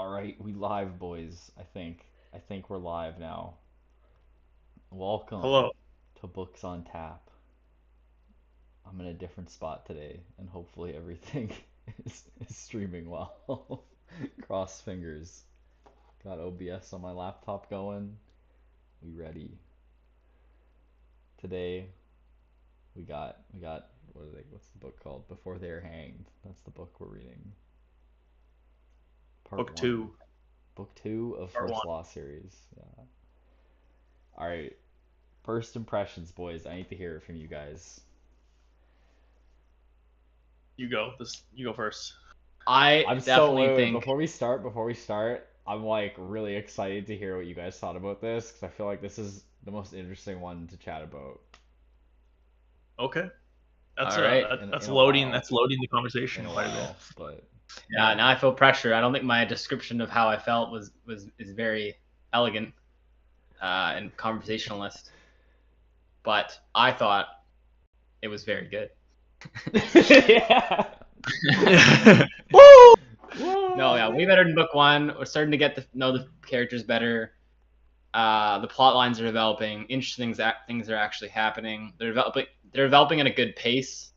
All right, we live, boys. I think we're live now. Welcome Hello. to Books on Tap. I'm in a different spot today, and hopefully everything is streaming well. Cross fingers. Got OBS on my laptop going. We ready. Today we got what's the book called? Before They Are Hanged. That's the book we're reading. Part Book 1. two, Book 2 of part one. First Law series. Yeah. All right. First impressions, boys. I need to hear it from you guys. You go. You go first. I I'm so definitely wait, think before we start, I'm like really excited to hear what you guys thought about this because I feel like this is the most interesting one to chat about Okay. That's all right. in that's a loading. while. That's loading the In conversation a quite a bit. while, but Yeah, now I feel pressure. I don't think my description of how I felt is very elegant and conversationalist, but I thought it was very good. yeah. Woo! No, yeah, way better than book one. We're starting to get to know the characters better. The plot lines are developing. Interesting things are actually happening. They're developing at a good pace.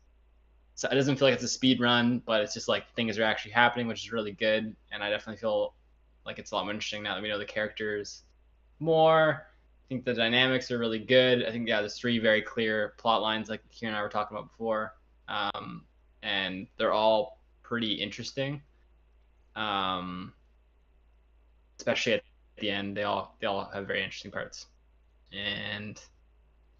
So it doesn't feel like it's a speed run, but it's just like things are actually happening, which is really good. And I definitely feel like it's a lot more interesting now that we know the characters more. I think the dynamics are really good. I think there's three very clear plot lines, like Kieran and I were talking about before, and they're all pretty interesting. Um, Especially at the end, they all have very interesting parts. And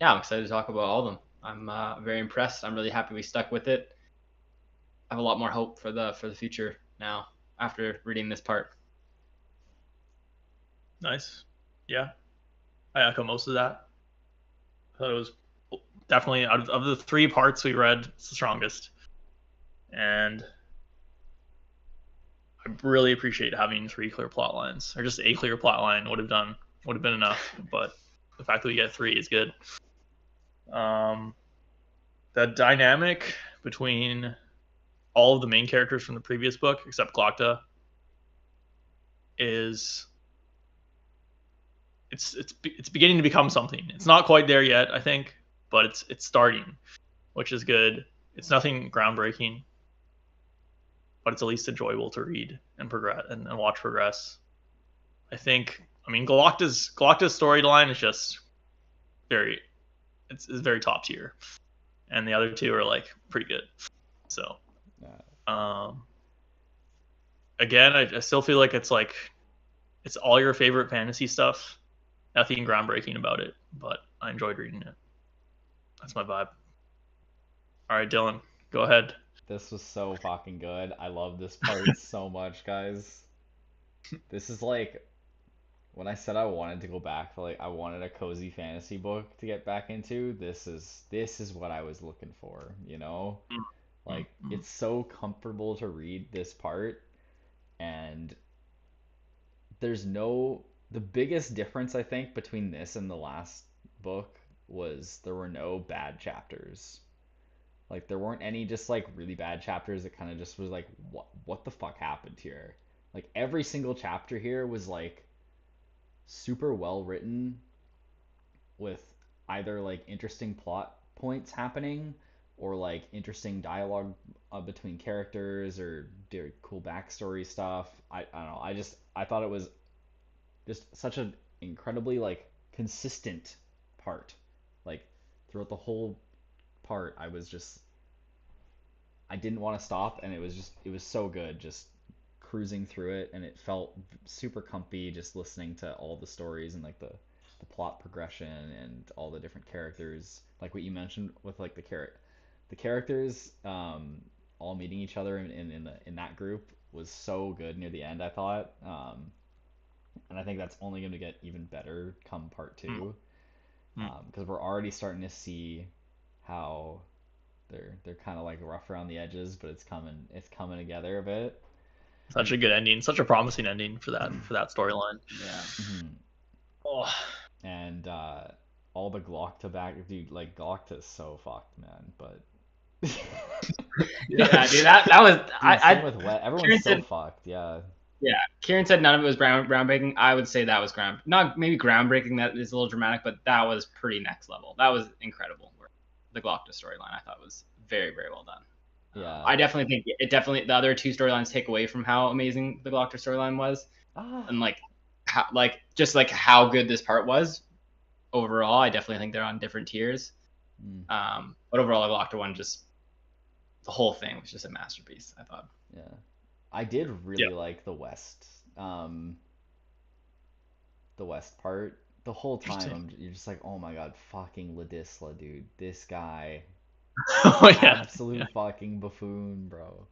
yeah, I'm excited to talk about all of them. I'm very impressed. I'm really happy we stuck with it. I have a lot more hope for the future now after reading this part. Nice. Yeah, I echo most of that. I thought it was definitely out of the three parts we read, it's the strongest, and I really appreciate having three clear plot lines, or just a clear plot line would have been enough. But the fact that we get three is good. The dynamic between all of the main characters from the previous book, except Glokta, is it's beginning to become something. It's not quite there yet, I think, but it's starting, which is good. It's nothing groundbreaking, but it's at least enjoyable to read and progress and watch progress. I mean, Glokta's storyline is just very it's very top tier, and the other two are like pretty good. So, um, again, I still feel like it's all your favorite fantasy stuff. Nothing groundbreaking about it, but I enjoyed reading it. That's my vibe. All right, Dylan, go ahead. this was so fucking good. I love this part so much, guys. This is like when I said I wanted to go back to like I wanted a cozy fantasy book to get back into. This is what I was looking for, you know? Like Mm-hmm. it's so comfortable to read this part and there's no the biggest difference I think between this and the last book was there were no bad chapters. Like there weren't any just like really bad chapters that kind of just was like what the fuck happened here? Like every single chapter here was like super well written with either like interesting plot points happening or like interesting dialogue between characters or cool backstory stuff. I don't know. I thought it was just such an incredibly like consistent part. Like throughout the whole part, I didn't want to stop, and it was so good just cruising through it, and it felt super comfy just listening to all the stories and like the plot progression and all the different characters, like what you mentioned with like the characters all meeting each other in that group was so good near the end, I thought. And I think that's only going to get even better come part two, Mm-hmm. because we're already starting to see how they're kind of like rough around the edges, but it's coming together a bit. Such a good ending, such a promising ending for that storyline. Yeah. Mhm. Oh, And all the Glockta back, dude, like Glockta's so fucked, man. But Yeah, dude, that was dude, same I with Wet. Everyone's Kieran so said fucked. Yeah. Yeah, Kieran said none of it was groundbreaking. I would say that was not maybe groundbreaking. That is a little dramatic, but that was pretty next level. That was incredible. The Galacta storyline I thought was very, very well done. Yeah. I definitely think the other two storylines take away from how amazing the Galacta storyline was, and how good this part was overall. I definitely think they're on different tiers. But overall, the Galacta one, just the whole thing was just a masterpiece, I thought. Yeah. I did really like the West part. The whole time you're just like, oh my god, fucking Ladisla, dude. This guy. Oh yeah. Absolute fucking buffoon, bro.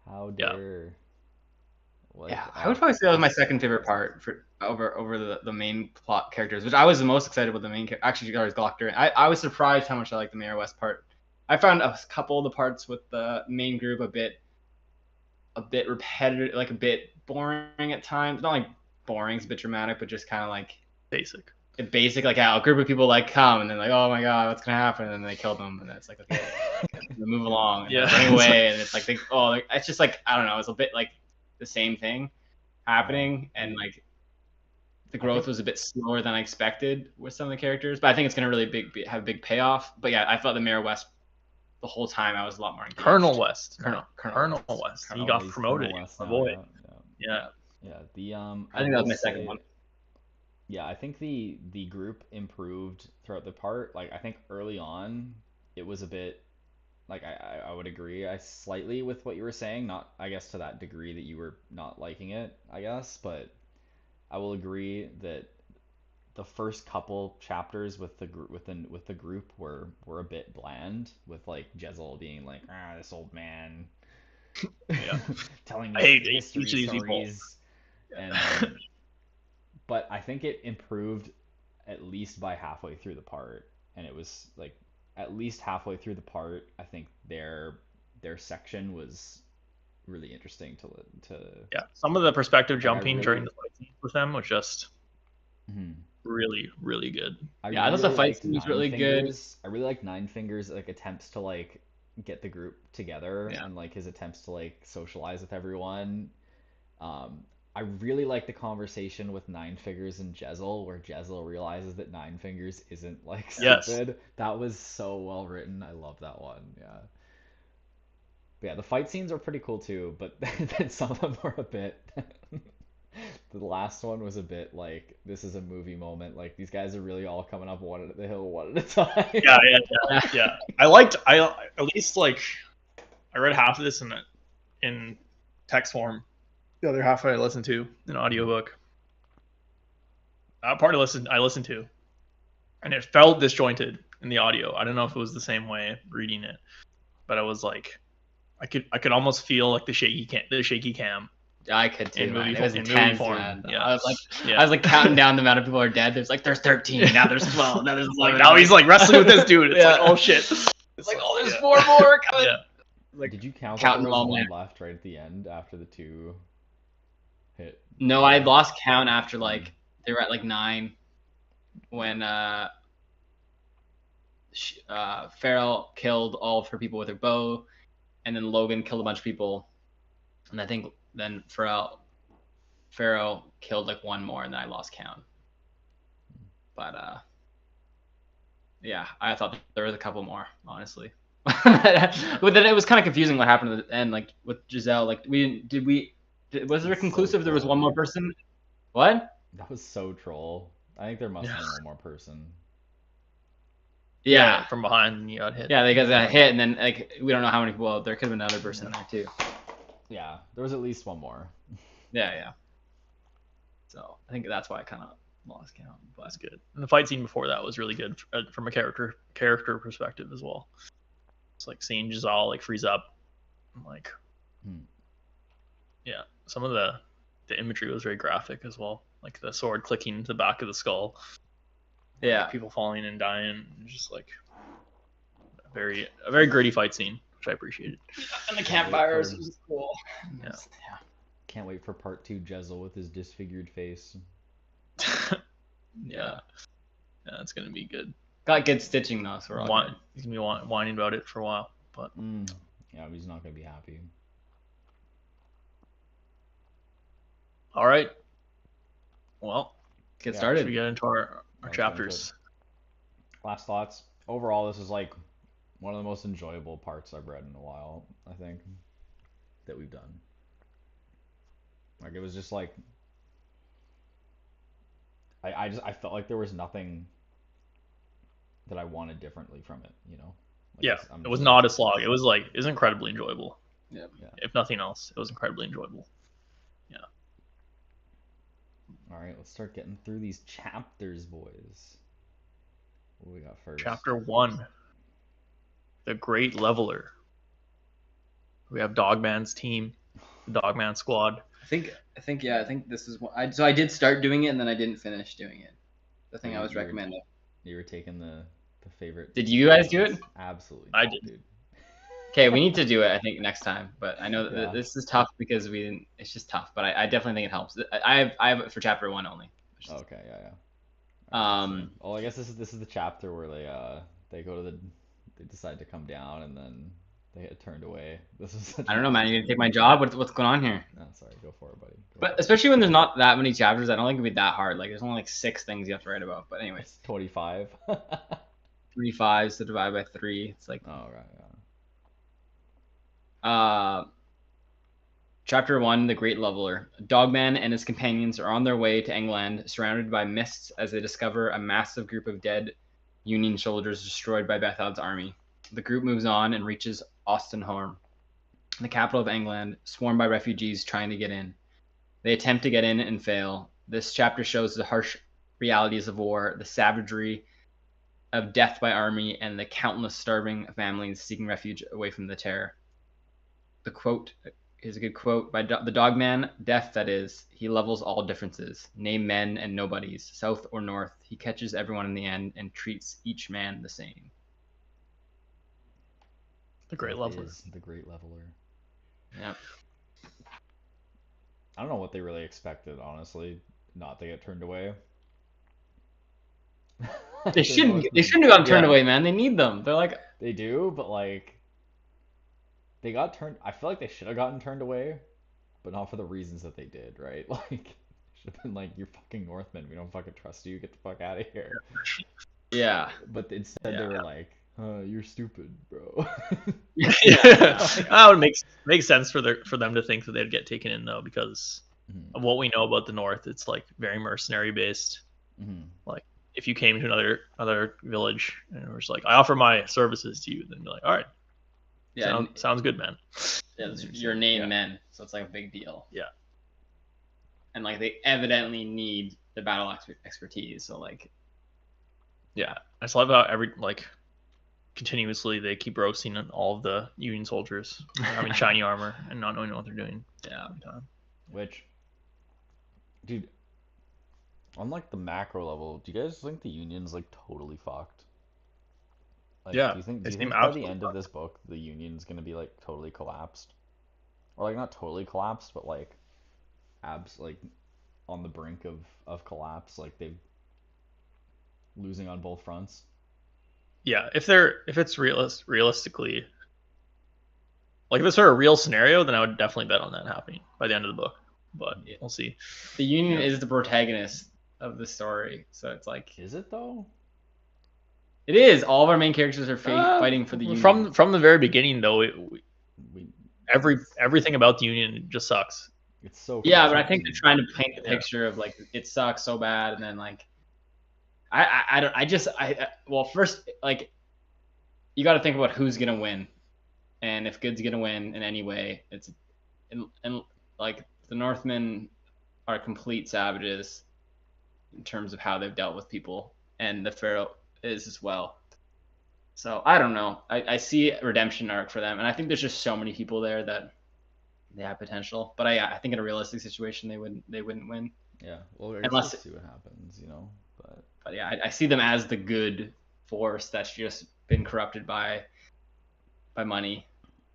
How dare. Like, I would probably say that was my second favorite part over the main plot characters, which I was the most excited with the main character. Actually, was Galacta. I was surprised how much I liked the Mayor West part. I found a couple of the parts with the main group a bit repetitive, like a bit boring at times. Not like boring, it's a bit dramatic, but just kind of like basic. Like how a group of people like come and then like, oh my god, what's gonna happen? And then they kill them, and it's like, okay, move along, and run away, and it's like it's just like, I don't know, it's a bit like the same thing happening, and like the growth was a bit slower than I expected with some of the characters, but I think it's gonna really have a big payoff. But yeah, I thought the Mayor West the whole time I was a lot more engaged. Colonel West. Colonel West. He got promoted. My boy. Yeah. I think that was my second one. Yeah, I think the group improved throughout the part. Like, I think early on it was a bit like, I would agree slightly with what you were saying, not I guess to that degree that you were not liking it, I guess, but I will agree that the first couple chapters with the group were a bit bland, with like Jezzel being like, this old man telling me history stories, and but I think it improved at least by halfway through the part, and it was like at least halfway through the part, I think their section was really interesting to some of the perspective jumping during the fight scenes with them was just really, really good. I thought the fight scene was really good. I really liked Nine Fingers' like attempts to like get the group together, and like his attempts to like socialize with everyone. I really like the conversation with Nine Fingers and Jezzel, where Jezzel realizes that Nine Fingers isn't like stupid. Yes. That was so well written. I love that one. Yeah. But yeah, the fight scenes are pretty cool too, but then some of them were a bit. The last one was a bit like, this is a movie moment. Like, these guys are really all coming up the hill one at a time. Yeah. I at least like, I read half of this in text form. The other half I listened to an audiobook. Part I listened to, and it felt disjointed in the audio. I don't know if it was the same way reading it, but I was like, I could almost feel like the shaky cam. I could too. It was intense, man. Yeah. I was like counting down the amount of people are dead. There's 13. Now there's 12. Now there's 11. Now he's like wrestling with this dude. It's like, oh shit. It's like, oh, there's 4 more coming. Yeah. Like, did you count that there was one left right at the end after the 2 hit? No, I lost count after like they were at like 9 when Farrell killed all of her people with her bow, and then Logan killed a bunch of people, and I think then Farrell killed like 1 more, and then I lost count. But yeah, I thought there was a couple more, honestly. But then it was kind of confusing what happened at the end, like with Giselle. Like, was there conclusive? There was 1 more person. What? That was so troll. I think there must have been 1 more person. Yeah, from behind and you got hit. Yeah, they got hit, and then like we don't know how many people. There could have been another person in there too. Yeah, there was at least 1 more. Yeah. So I think that's why I kind of lost count. But that's good. And the fight scene before that was really good from a character perspective as well. It's like seeing Giselle like freeze up, like, yeah. Some of the imagery was very graphic as well, like the sword clicking into the back of the skull. Yeah, like people falling and dying, just like a very gritty fight scene, which I appreciated. And the campfires was cool. Yeah. Can't wait for part 2, Jezzel with his disfigured face. Yeah, it's gonna be good. Got good stitching though, so we're all good. He's gonna be whining about it for a while, but yeah, he's not gonna be happy. All right. Well, Get Yeah, should we started. get into our Let's get into chapters? Last thoughts. Overall, this is like one of the most enjoyable parts I've read in a while, I think, that we've done. Like it was just like I felt like there was nothing that I wanted differently from it, you know? Like Yeah, I'm it was just not a slog. It was incredibly enjoyable. Yeah. If nothing else, it was incredibly enjoyable. Yeah. all right, let's start getting through these chapters, boys. What do we got first? Chapter 1, the Great Leveler. We have Dogman's team, the Dogman squad. I think this is what so I did start doing it and then I didn't finish doing it. The thing I was recommending. You were taking the favorite. Did you guys do it? Absolutely. I not, did. dude. Okay, we need to do it. I think next time. But I know that Yeah. this is tough because we didn't. It's just tough. But I definitely think it helps. I have it for chapter 1 only. Okay, yeah. Um. I guess this is the chapter where they go to they decide to come down and then they get turned away. This is such I don't know, man. You gonna take my job? What's going on here? No, sorry, go for it, buddy. Go But for it. especially when there's not that many chapters, I don't think it'd be that hard. Like there's only like 6 things you have to write about. But anyways, It's 25. 3 5s to divide by 3. It's like Oh, right, yeah. Chapter 1, The Great Leveler. Dogman and his companions are on their way to England, surrounded by mists as they discover a massive group of dead Union soldiers destroyed by Bethod's army. The group moves on and reaches Austenholme, the capital of England, swarmed by refugees trying to get in. They attempt to get in and fail. This chapter shows the harsh realities of war, the savagery of death by army, and the countless starving families seeking refuge away from the terror. The quote is a good quote by the Dogman. Death, that is, he levels all differences, name men and nobodies, south or north. He catches everyone in the end and treats each man the same. The Great Death Leveler. is the Great Leveler. Yeah. I don't know what they really expected, honestly. Not to get turned away. They shouldn't have gotten turned Yeah. away, man. They need them. They're like, They do, but like they got turned. I feel like they should have gotten turned away, but not for the reasons that they did, right? Like should have been like, "You're fucking Northmen. We don't fucking trust you. Get the fuck out of here." yeah. But instead they were like, "You're stupid, bro." That would make sense for them to think that they'd get taken in though, because Mhm, of what we know about the North. It's like very mercenary based. mhm. If you came to another village and it was like, I offer my services to you, then you're like, all right, Yeah. sounds good, man. It's your name, Yeah. men. So it's like a big deal. Yeah. And like they evidently need the battle expertise. So like, Yeah, I just love how continuously they keep roasting all of the Union soldiers having shiny armor and not knowing what they're doing. yeah. Every time. Which, dude, on like the macro level, do you guys think the Union's like totally fucked? Like, Yeah, do you think they seem by the absolutely end of this book the Union's gonna be like totally collapsed, or like not totally collapsed, but like like on the brink of collapse, like they losing on both fronts? Yeah, if it's realistically, like if it's sort of a real scenario, then I would definitely bet on that happening by the end of the book. But we'll see. The Union Yeah. is the protagonist of the story. So it's like, Is it though? it is. All of our main characters are fighting for the Union. From the very beginning, though, We everything about the Union just sucks. it's so Yeah, but I think confusing. they're trying to paint the Yeah. picture of like it sucks so bad, and then like well, first like you got to think about who's gonna win, and if good's gonna win in any way, it's and like the Northmen are complete savages in terms of how they've dealt with people, and the Pharaoh is as well. So I don't know. I see a redemption arc for them, and I think there's just so many people there that they have potential. But I think in a realistic situation, they wouldn't win. Yeah, well, I guess Unless- we'll see what happens, you know. But yeah, I see them as the good force that's just been corrupted by money.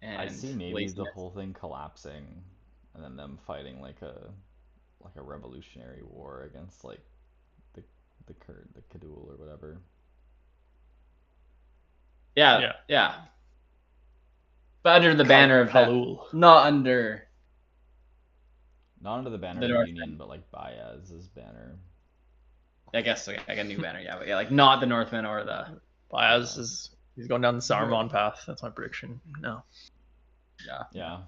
And I see maybe the laziness. whole thing collapsing, and then them fighting like a revolutionary war against like the the Kadul or whatever. Yeah. But under the banner of that, Kalul. not under Not under the banner The of North Union, but like Baez's banner. I guess so, yeah, I got a new banner, yeah, but yeah, like not the Northmen or the Baez he's going down the Saruman path. That's my prediction. No, Yeah.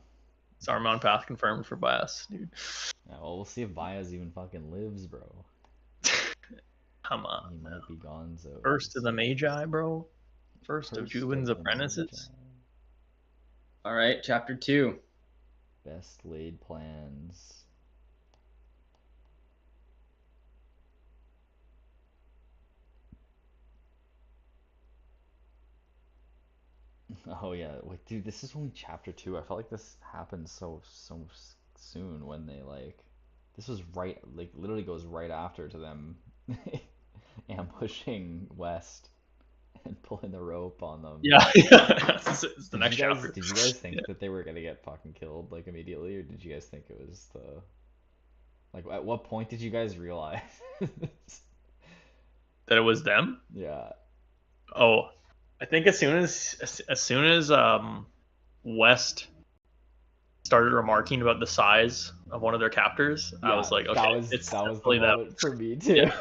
Saruman path confirmed for Baez, dude. Yeah, well, we'll see if Baez even fucking lives, bro. Come on. He might be gonzo. First of the Magi, bro. First of Jubin's the apprentices. All right, chapter 2. Best laid plans. Oh yeah, wait, dude, this is only chapter 2. I felt like this happened so soon when they like. This was right, like literally goes right after to them ambushing West and pulling the rope on them. Yeah, it's the next chapter. Did you guys think that they were gonna get fucking killed like immediately, or did you guys think it was the like at what point did you guys realize? That it was them? Yeah. Oh, I think as soon as West started remarking about the size of one of their captors, I was like, okay, it's that was the definitely them. moment for me too. Yeah.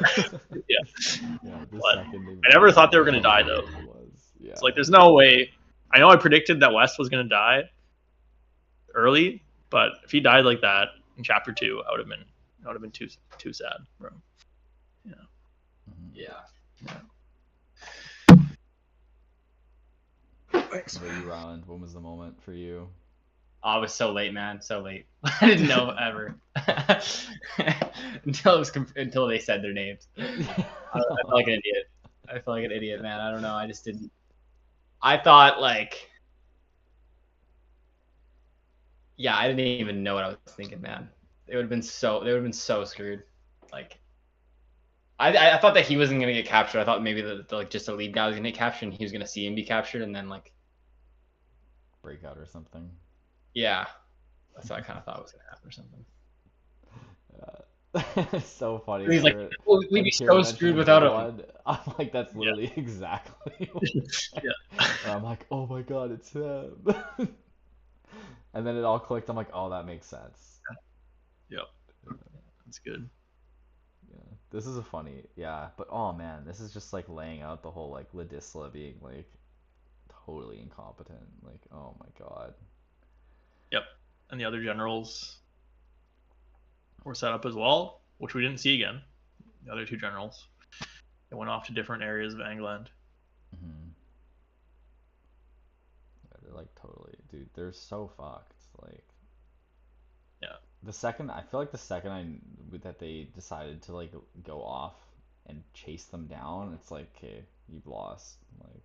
Yeah, the But second I never thought they were gonna die though. Yeah. It's like there's no way. I know I predicted that West was gonna die early, but if he died like that in chapter 2, I would have been too sad, bro. Yeah. Mhm. Yeah. What about you, Ryland? When was the moment for you? Oh, I was so late, man. So late. I didn't know ever until they said their names. I felt like an idiot. I felt like an idiot, man. I don't know. I just didn't. I thought like, yeah, I didn't even know what I was thinking, man. They would have been so screwed. Like, I thought that he wasn't gonna get captured. I thought maybe the like just the lead guy was gonna get captured, and he was gonna see him be captured, and then like Breakout or something. yeah, that's what I kind of thought was gonna happen or something. So funny. And he's like, whenever- well, we'd when be Kieran so mentioned screwed the without big him. one, I'm like, that's literally exactly. Yeah. And I'm like, oh my god, it's him. And then it all clicked. I'm like, oh, that makes sense. Yep. That's good. Yeah, this is a funny, yeah, but oh man, this is just like laying out the whole like Ladisla being like totally incompetent. Like, oh my god. Yep. And the other generals were set up as well, which we didn't see again. The other 2 generals. They went off to different areas of England. Hmm. Yeah, they're like totally, dude. They're so fucked. Like, Yeah. I feel like the second that they decided to like go off and chase them down, it's like, okay, you've lost. Like,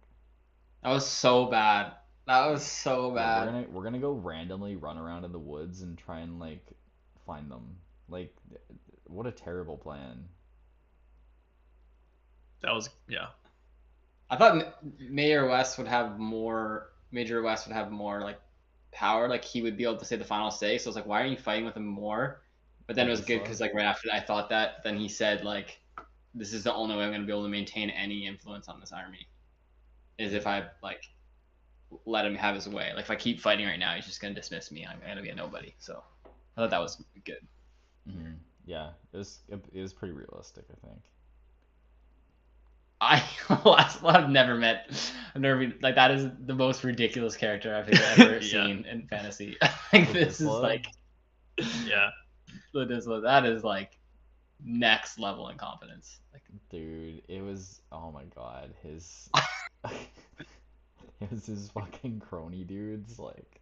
That was so bad. That was so yeah, bad. we're gonna go randomly run around in the woods and try and like find them. Like, what a terrible plan. That was I thought Major West would have more like power. Like he would be able to say the final say. So I was like, why are you fighting with him more? But then it was good because like right after that, I thought that. Then he said like, this is the only way I'm gonna be able to maintain any influence on this army, is if I like let him have his way. Like if I keep fighting right now, he's just gonna dismiss me. I'm gonna be a nobody. So I thought that was good. Hmm. Yeah, it was pretty realistic, I think. I've never been, like that is the most ridiculous character I've ever Yeah. seen in fantasy. Like this is Ladisla? like yeah. that is like next level incompetence. Like Dude, it was, oh my god, his it was his fucking crony dudes, like,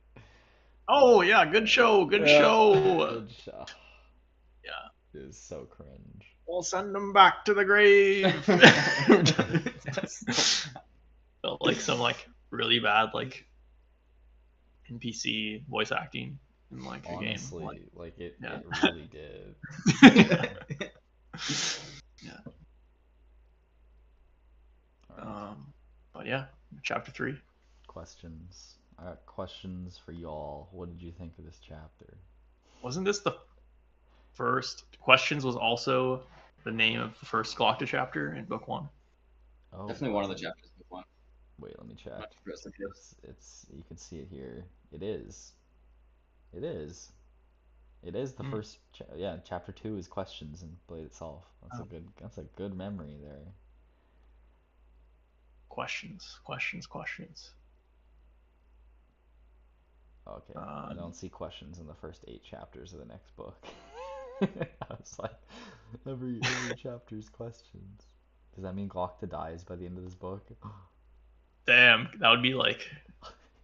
Oh yeah, good show, good Yeah. show. good show. Yeah. It was so cringe. We'll send them back to the grave. Felt like some like really bad like NPC voice acting in like a Honestly, game. like it Yeah. really did. Yeah. Alright, But yeah, chapter 3. questions. I got questions for y'all. What did you think of this chapter? Wasn't this the first? Questions was also the name of the first Galacta chapter in book 1. Oh, definitely one of the was it? chapters. One. Wait, let me check. Not the rest of it. It's you can see it here. It is. It is. It is the Mm. first. Chapter 2 is questions and Blade itself. That's Oh. a good. That's a good memory there. Questions. Okay, I don't see questions in the first 8 chapters of the next book. I was like, every chapter is questions. Does that mean Glokta dies by the end of this book? Damn, that would be like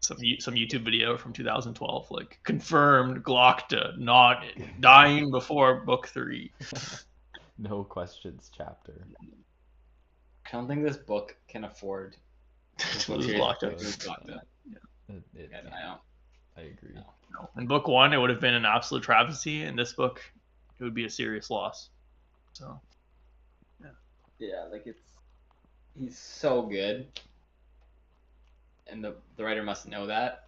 some YouTube video from 2012, like confirmed Glokta not dying before book 3. No questions chapter. I don't think this book can afford this book Lose series Glokta. to lose Glokta. Yeah, I don't. I agree. No. No. In book 1, it would have been an absolute travesty. In this book, it would be a serious loss. So Yeah, like he's so good, and the writer must know that.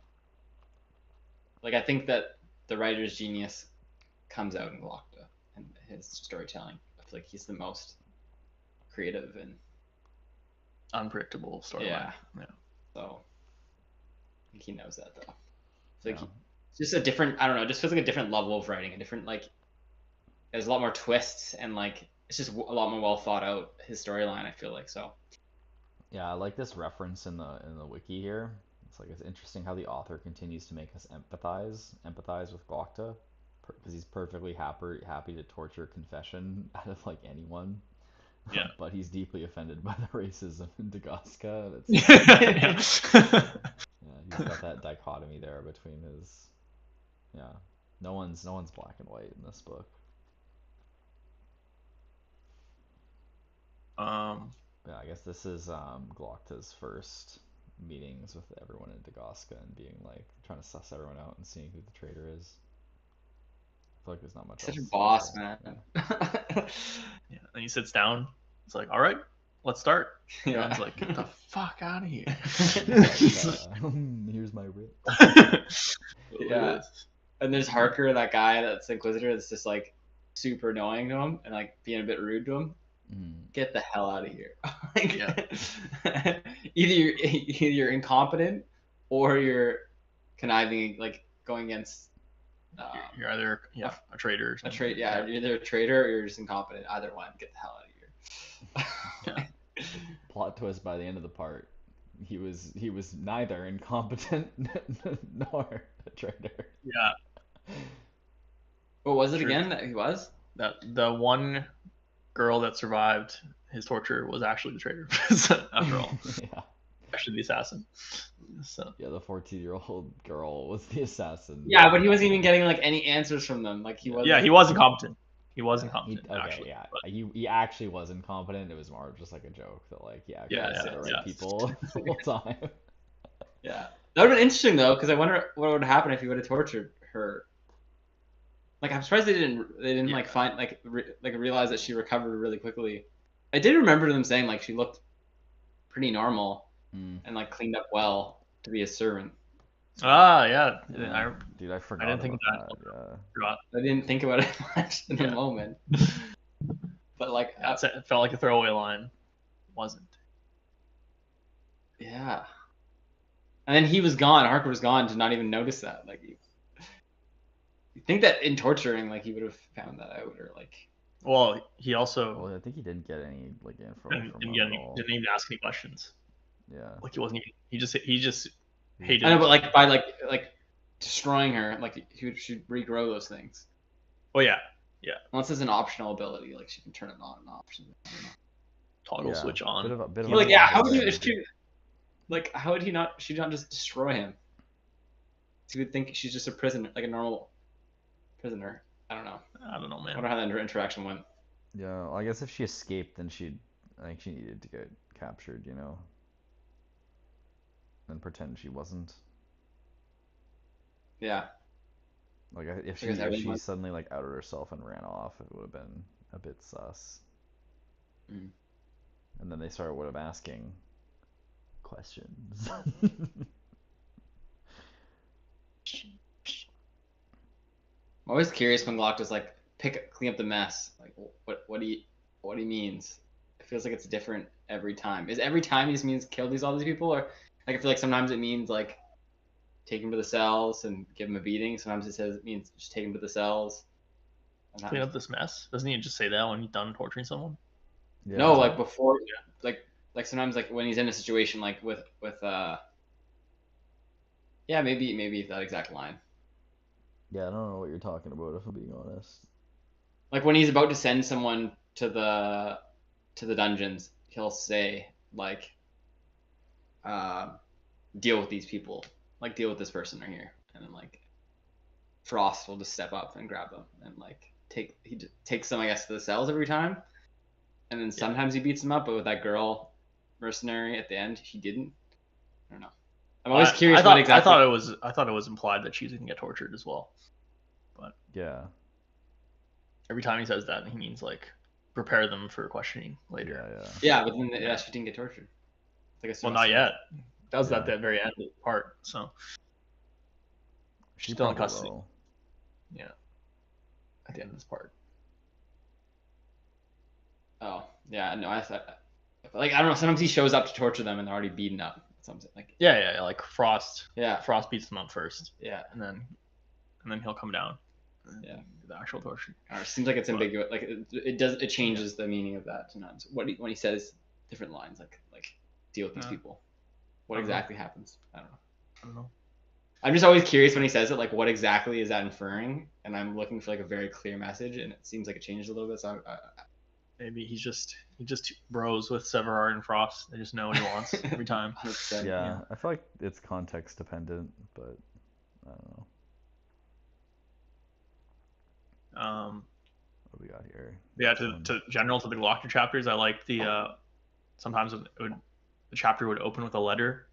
Like I think that the writer's genius comes out in Glokta and his storytelling. I feel like he's the most creative and unpredictable storyline. Yeah. Yeah. so I think he knows that though. It's like Yeah. it's just a different. I don't know. It just feels like a different level of writing. A different like. There's a lot more twists and like it's just a lot more well thought out. His storyline. I feel like so. Yeah, I like this reference in the wiki here. It's like it's interesting how the author continues to make us empathize with Glokta, because he's perfectly happy to torture confession out of like anyone. Yeah. But he's deeply offended by the racism in Dagaska. That's Yeah. he's got that dichotomy there between his no one's black and white in this book. Yeah, I guess this is Glokta's first meetings with everyone in Dagaska and being like trying to suss everyone out and seeing who the traitor is. I feel like there's not much Such a else. boss, man. Yeah. And he sits down. It's like, all right, let's start. Yeah. Everyone's like, get the fuck out of here. Here's my rip. Yeah. And there's Harker, that guy that's Inquisitor, that's just like super annoying to him and like being a bit rude to him. Get the hell out of here. Like, either you're incompetent or you're conniving, like going against. You're either a traitor. Or a something. trade, yeah, you're either a traitor or you're just incompetent. Either one, get the hell out of here. Plot twist by the end of the part. He was neither incompetent nor a traitor. Yeah. What was it True. again that he was? That the one girl that survived his torture was actually the traitor. After all, Yeah. actually the assassin. So Yeah, the 14-year-old girl was the assassin. Yeah, but he wasn't even getting like any answers from them. Like he was. yeah, he was incompetent. He was incompetent. Okay, actually. yeah. But He actually was incompetent. It was more of just like a joke that like he actually Yeah, said the right people the whole time. Yeah, that would have been interesting though, because I wonder what would happen if he would have tortured her. Like I'm surprised they didn't Yeah. like find realize that she recovered really quickly. I did remember them saying like she looked pretty normal and like cleaned up well to be a servant. yeah. Dude, I forgot. I didn't think of about that. Yeah. Forgot. I didn't think about it much in the Yeah. moment, but like It felt like a throwaway line. Wasn't. yeah. And then he was gone. Harker was gone to not even notice that. Like you think that in torturing, like he would have found that out or like. Well, he also Well, I think he didn't get any like info didn't from get them any, at all. didn't even ask any questions. Yeah. Like he wasn't. He just hated. I know, but like by like destroying her, like she should regrow those things. Oh yeah. Unless it's an optional ability, like she can turn it on and off. Toggle switch on. Bit of But a like, yeah, how would logic you? there. If she, like, how would he not? She not just destroy him. He would think she's just a prisoner, like a normal prisoner. I don't know. I don't know, I man. wonder how that interaction went. Yeah, well, I guess if she escaped, then I think she needed to get captured, and pretend she wasn't. Yeah. Like if Because she everyone- suddenly like outed herself and ran off, it would have been a bit sus. Mm. And then they would have asking questions. I'm always curious when Glock just like clean up the mess. Like what he means. It feels like it's different every time. Is every time he just means kill all these people, or like I feel like sometimes it means like take him to the cells and give him a beating. Sometimes it says it means just take him to the cells. Clean up this mess. Doesn't he just say that when he's done torturing someone? Yeah. No, like before, like sometimes like when he's in a situation like with yeah, maybe that exact line. Yeah, I don't know what you're talking about, if I'm being honest. Like when he's about to send someone to the dungeons, he'll say like, deal with these people, like deal with this person right here, and then like Frost will just step up and grab them and like takes them, I guess, to the cells every time, and then sometimes he beats them up, but with that girl mercenary at the end, he didn't. I don't know. I'm always curious what exactly. I thought it was implied that she's gonna get tortured as well. But Yeah. every time he says that, he means like prepare them for questioning later. Yeah. Yeah, but then she didn't get tortured. Like Well, not yet. That was Yeah. at the very end of the part. So she's still in custody. Will. Yeah. At the end of this part. Oh yeah, no, I thought like I don't know. Sometimes he shows up to torture them and they're already beaten up. Something like Yeah, like Frost. Yeah. Frost beats them up first, yeah. and then he'll come down. Yeah. The actual torture. Or it seems like it's ambiguous. Like it changes the meaning of that sometimes. When he says different lines, like deal with these people. What exactly happens? I don't know. I'm just always curious when he says it, like what exactly is that inferring? And I'm looking for like a very clear message, and it seems like it changes a little bit. So Maybe he just bros with Severard and Frost. They just know what he wants every time. 100%. Yeah, I feel like it's context dependent, but I don't know. What do we got here? Yeah, to the Glocker chapters, I like the sometimes the chapter would open with a letter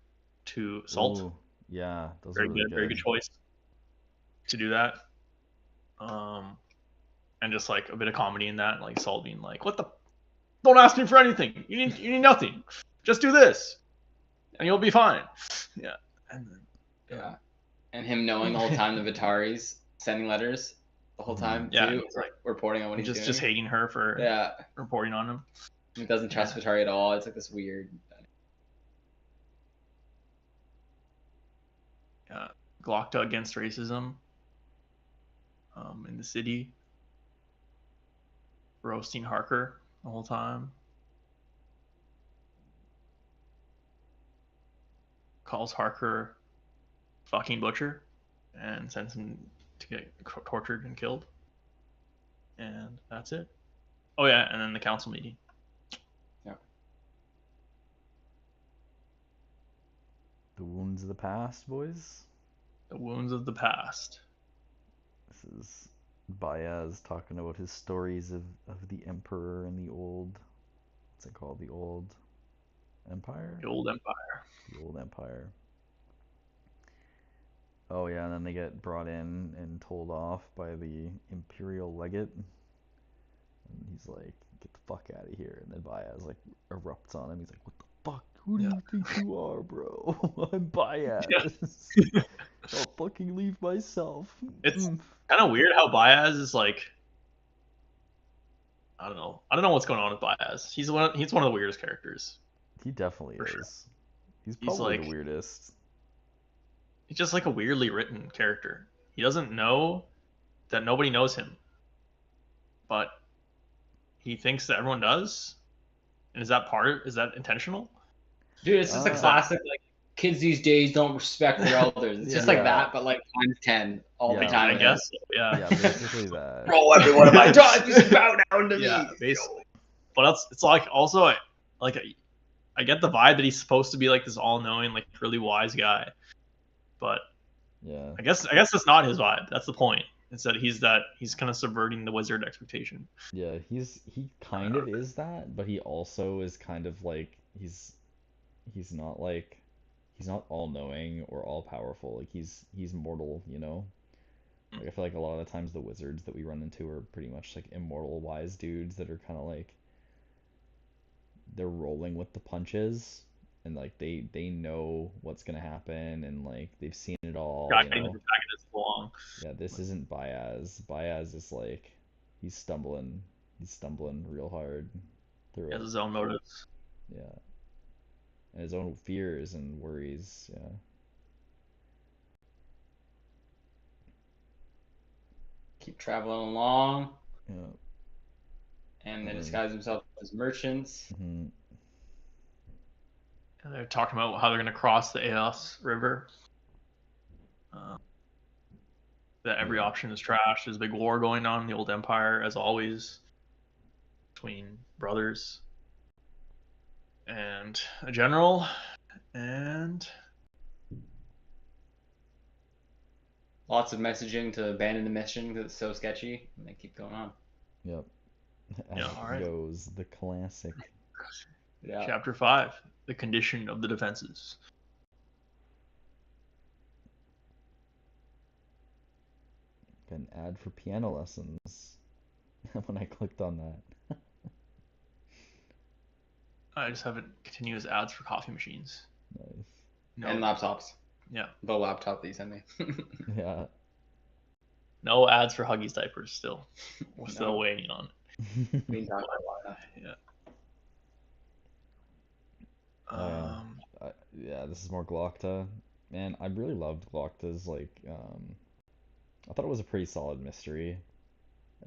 to Salt. Ooh, yeah, those Very are really good, very good choice to do that. And just like a bit of comedy in that, like Salt being like, "What the? Don't ask me for anything. You need nothing. Just do this, and you'll be fine." Yeah, and then Yeah, and him knowing the whole time the Vitaris sending letters the whole time Yeah, too, it's like reporting on what he's just hating her for reporting on him. He doesn't trust Vitari at all. It's like this weird. Glockta against racism. In the city, roasting Harker the whole time. Calls Harker fucking butcher and sends him to get tortured and killed. And that's it. Oh yeah, and then the council meeting. Yeah. The wounds of the past, boys. The wounds of the past. This is Baez talking about his stories of the Emperor and the old, what's it called? The old Empire? The old empire. The old Empire. Oh yeah, and then they get brought in and told off by the Imperial Legate. And he's like, get the fuck out of here. And then Baez like erupts on him. He's like, what the fuck? Who do you think you are, bro? I'm Baez. I'll fucking leave myself. It's kind of weird how Baez is like, I don't know what's going on with Baez. He's one of the weirdest characters. He definitely is. Sure. He's probably like, the weirdest. He's just like a weirdly written character. He doesn't know that nobody knows him, but he thinks that everyone does. And is that intentional? Dude, it's just a classic like kids these days don't respect their elders. It's just like that, but like times 10 all the time. I guess. So, Yeah, basically that. Bro, every one of my dogs used to bow down to me. Yeah, basically. But it's like also I get the vibe that he's supposed to be like this all-knowing, like really wise guy. But yeah, I guess that's not his vibe. That's the point. It's that he's kind of subverting the wizard expectation. Yeah, he kind of is that, but he also is kind of like he's not all knowing or all powerful. Like he's mortal, you know? Like I feel like a lot of the times the wizards that we run into are pretty much like immortal wise dudes that are kind of like they're rolling with the punches and like they know what's gonna happen and like they've seen it all. Yeah, you know? Along. Yeah, this isn't Baez. Baez is like he's stumbling real hard through He has it. his own motives. Yeah. And his own fears and worries, yeah. keep traveling along, Yeah. and they disguise themselves as merchants. Mhm. And they're talking about how they're going to cross the Eos River. That every option is trash. There's a big war going on in the old empire, as always, between brothers and a general, and Lots of messaging to abandon the mission because it's so sketchy, and they keep going on. Yep. As Yeah, it alright. goes, the classic. Yeah. Chapter 5, the condition of the defenses. Got an ad for piano lessons when I clicked on that. I just have it continuous ads for coffee machines. Nice. No, And laptops. yeah, The laptop that you sent me. Yeah. no ads for Huggies diapers. Still, we're No. still waiting on it. We can talk about that. Yeah. Yeah, this is more Glockta. Man, I really loved Glockta's I thought it was a pretty solid mystery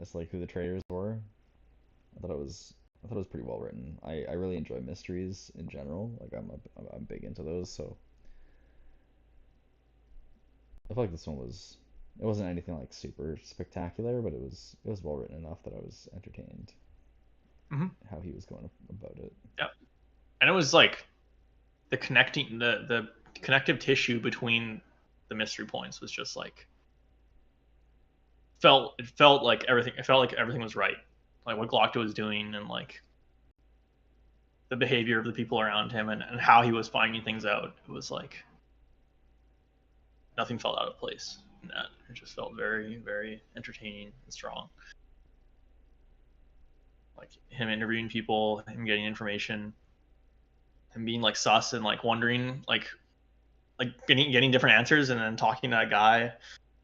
as like who the traitors were. I thought it was pretty well written. I really enjoy mysteries in general. Like I'm big into those, so I feel like this one was it wasn't anything like super spectacular, but it was well written enough that I was entertained how he was going about it. Yeah, and it was like the connective tissue between the mystery points was just like it felt like everything was right, like what Glockta was doing and like the behavior of the people around him and how he was finding things out. It was like nothing felt out of place in that. It just felt very, very entertaining and strong. Like him interviewing people, him getting information, him being like sus and like wondering like getting different answers and then talking to that guy,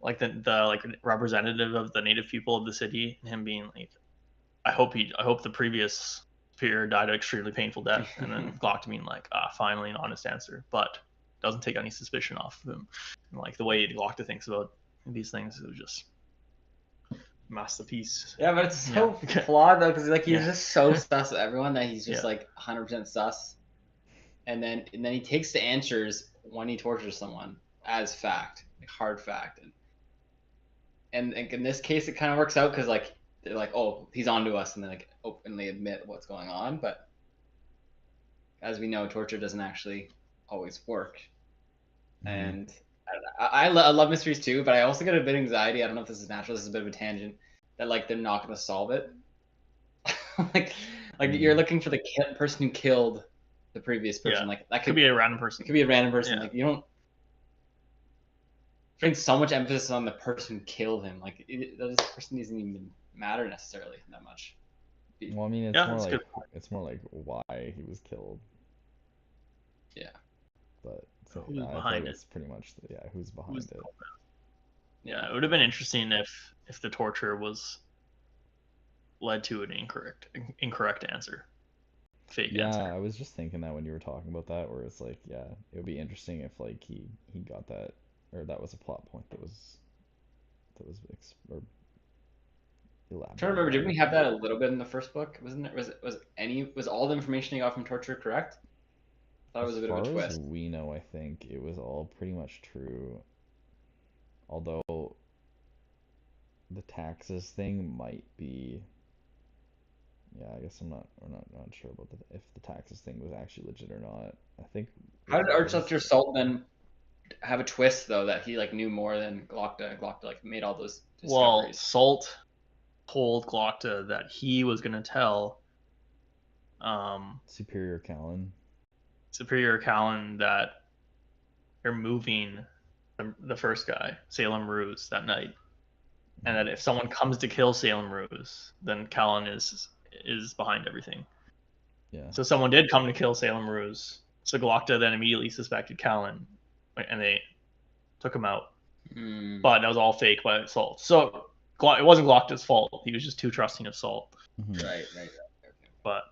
like the like representative of the native people of the city, and him being like, I hope the previous peer died an extremely painful death, and then Glockta being like, finally an honest answer, but doesn't take any suspicion off of him. And like the way Glockta thinks about these things, it was just masterpiece. Yeah, but it's so flawed though, because like he's just so sus of everyone that he's just Yeah. like 100% sus, and then he takes the answers when he tortures someone as fact, like hard fact, and in this case it kind of works out because like they're like, oh, he's onto us, and they like openly admit what's going on, but as we know, torture doesn't actually always work. And I love mysteries too, but I also get a bit of anxiety. I don't know if this is natural. This is a bit of a tangent. That like they're not going to solve it. like you're looking for the person who killed the previous person. Yeah. Like that Could be a random person. It could be a random person. Yeah. Like you don't bring so much emphasis on the person who killed him. Like this person doesn't even matter necessarily that much. Well, I mean, it's more like why he was killed. Yeah. But so, Who's I feel behind like it? It's pretty much who's behind it. Yeah, it would have been interesting if the torture was led to an incorrect answer, fake answer. Yeah, I was just thinking that when you were talking about that, where it's like, yeah, it would be interesting if like he got that, or that was a plot point that was or elaborated. I'm trying to remember, didn't we have that a little bit in the first book? Wasn't it? Was all the information he got from torture correct? I thought it was a bit of a twist. As far as we know, I think it was all pretty much true. Although the taxes thing might be, yeah, I guess we're not sure about if the taxes thing was actually legit or not. I think. How did Archlector Salt then have a twist though that he like knew more than Glockta? Glockta like made all those discoveries. Well, Salt told Glockta that he was going to tell Superior Callan that they're moving the first guy, Salem Ruse, that night, and that if someone comes to kill Salem Ruse, then Callan is behind everything. Yeah. So someone did come to kill Salem Ruse. So Glockta then immediately suspected Callan, and they took him out. But that was all fake by Salt. So it wasn't Glockta's fault. He was just too trusting of Salt. Right. But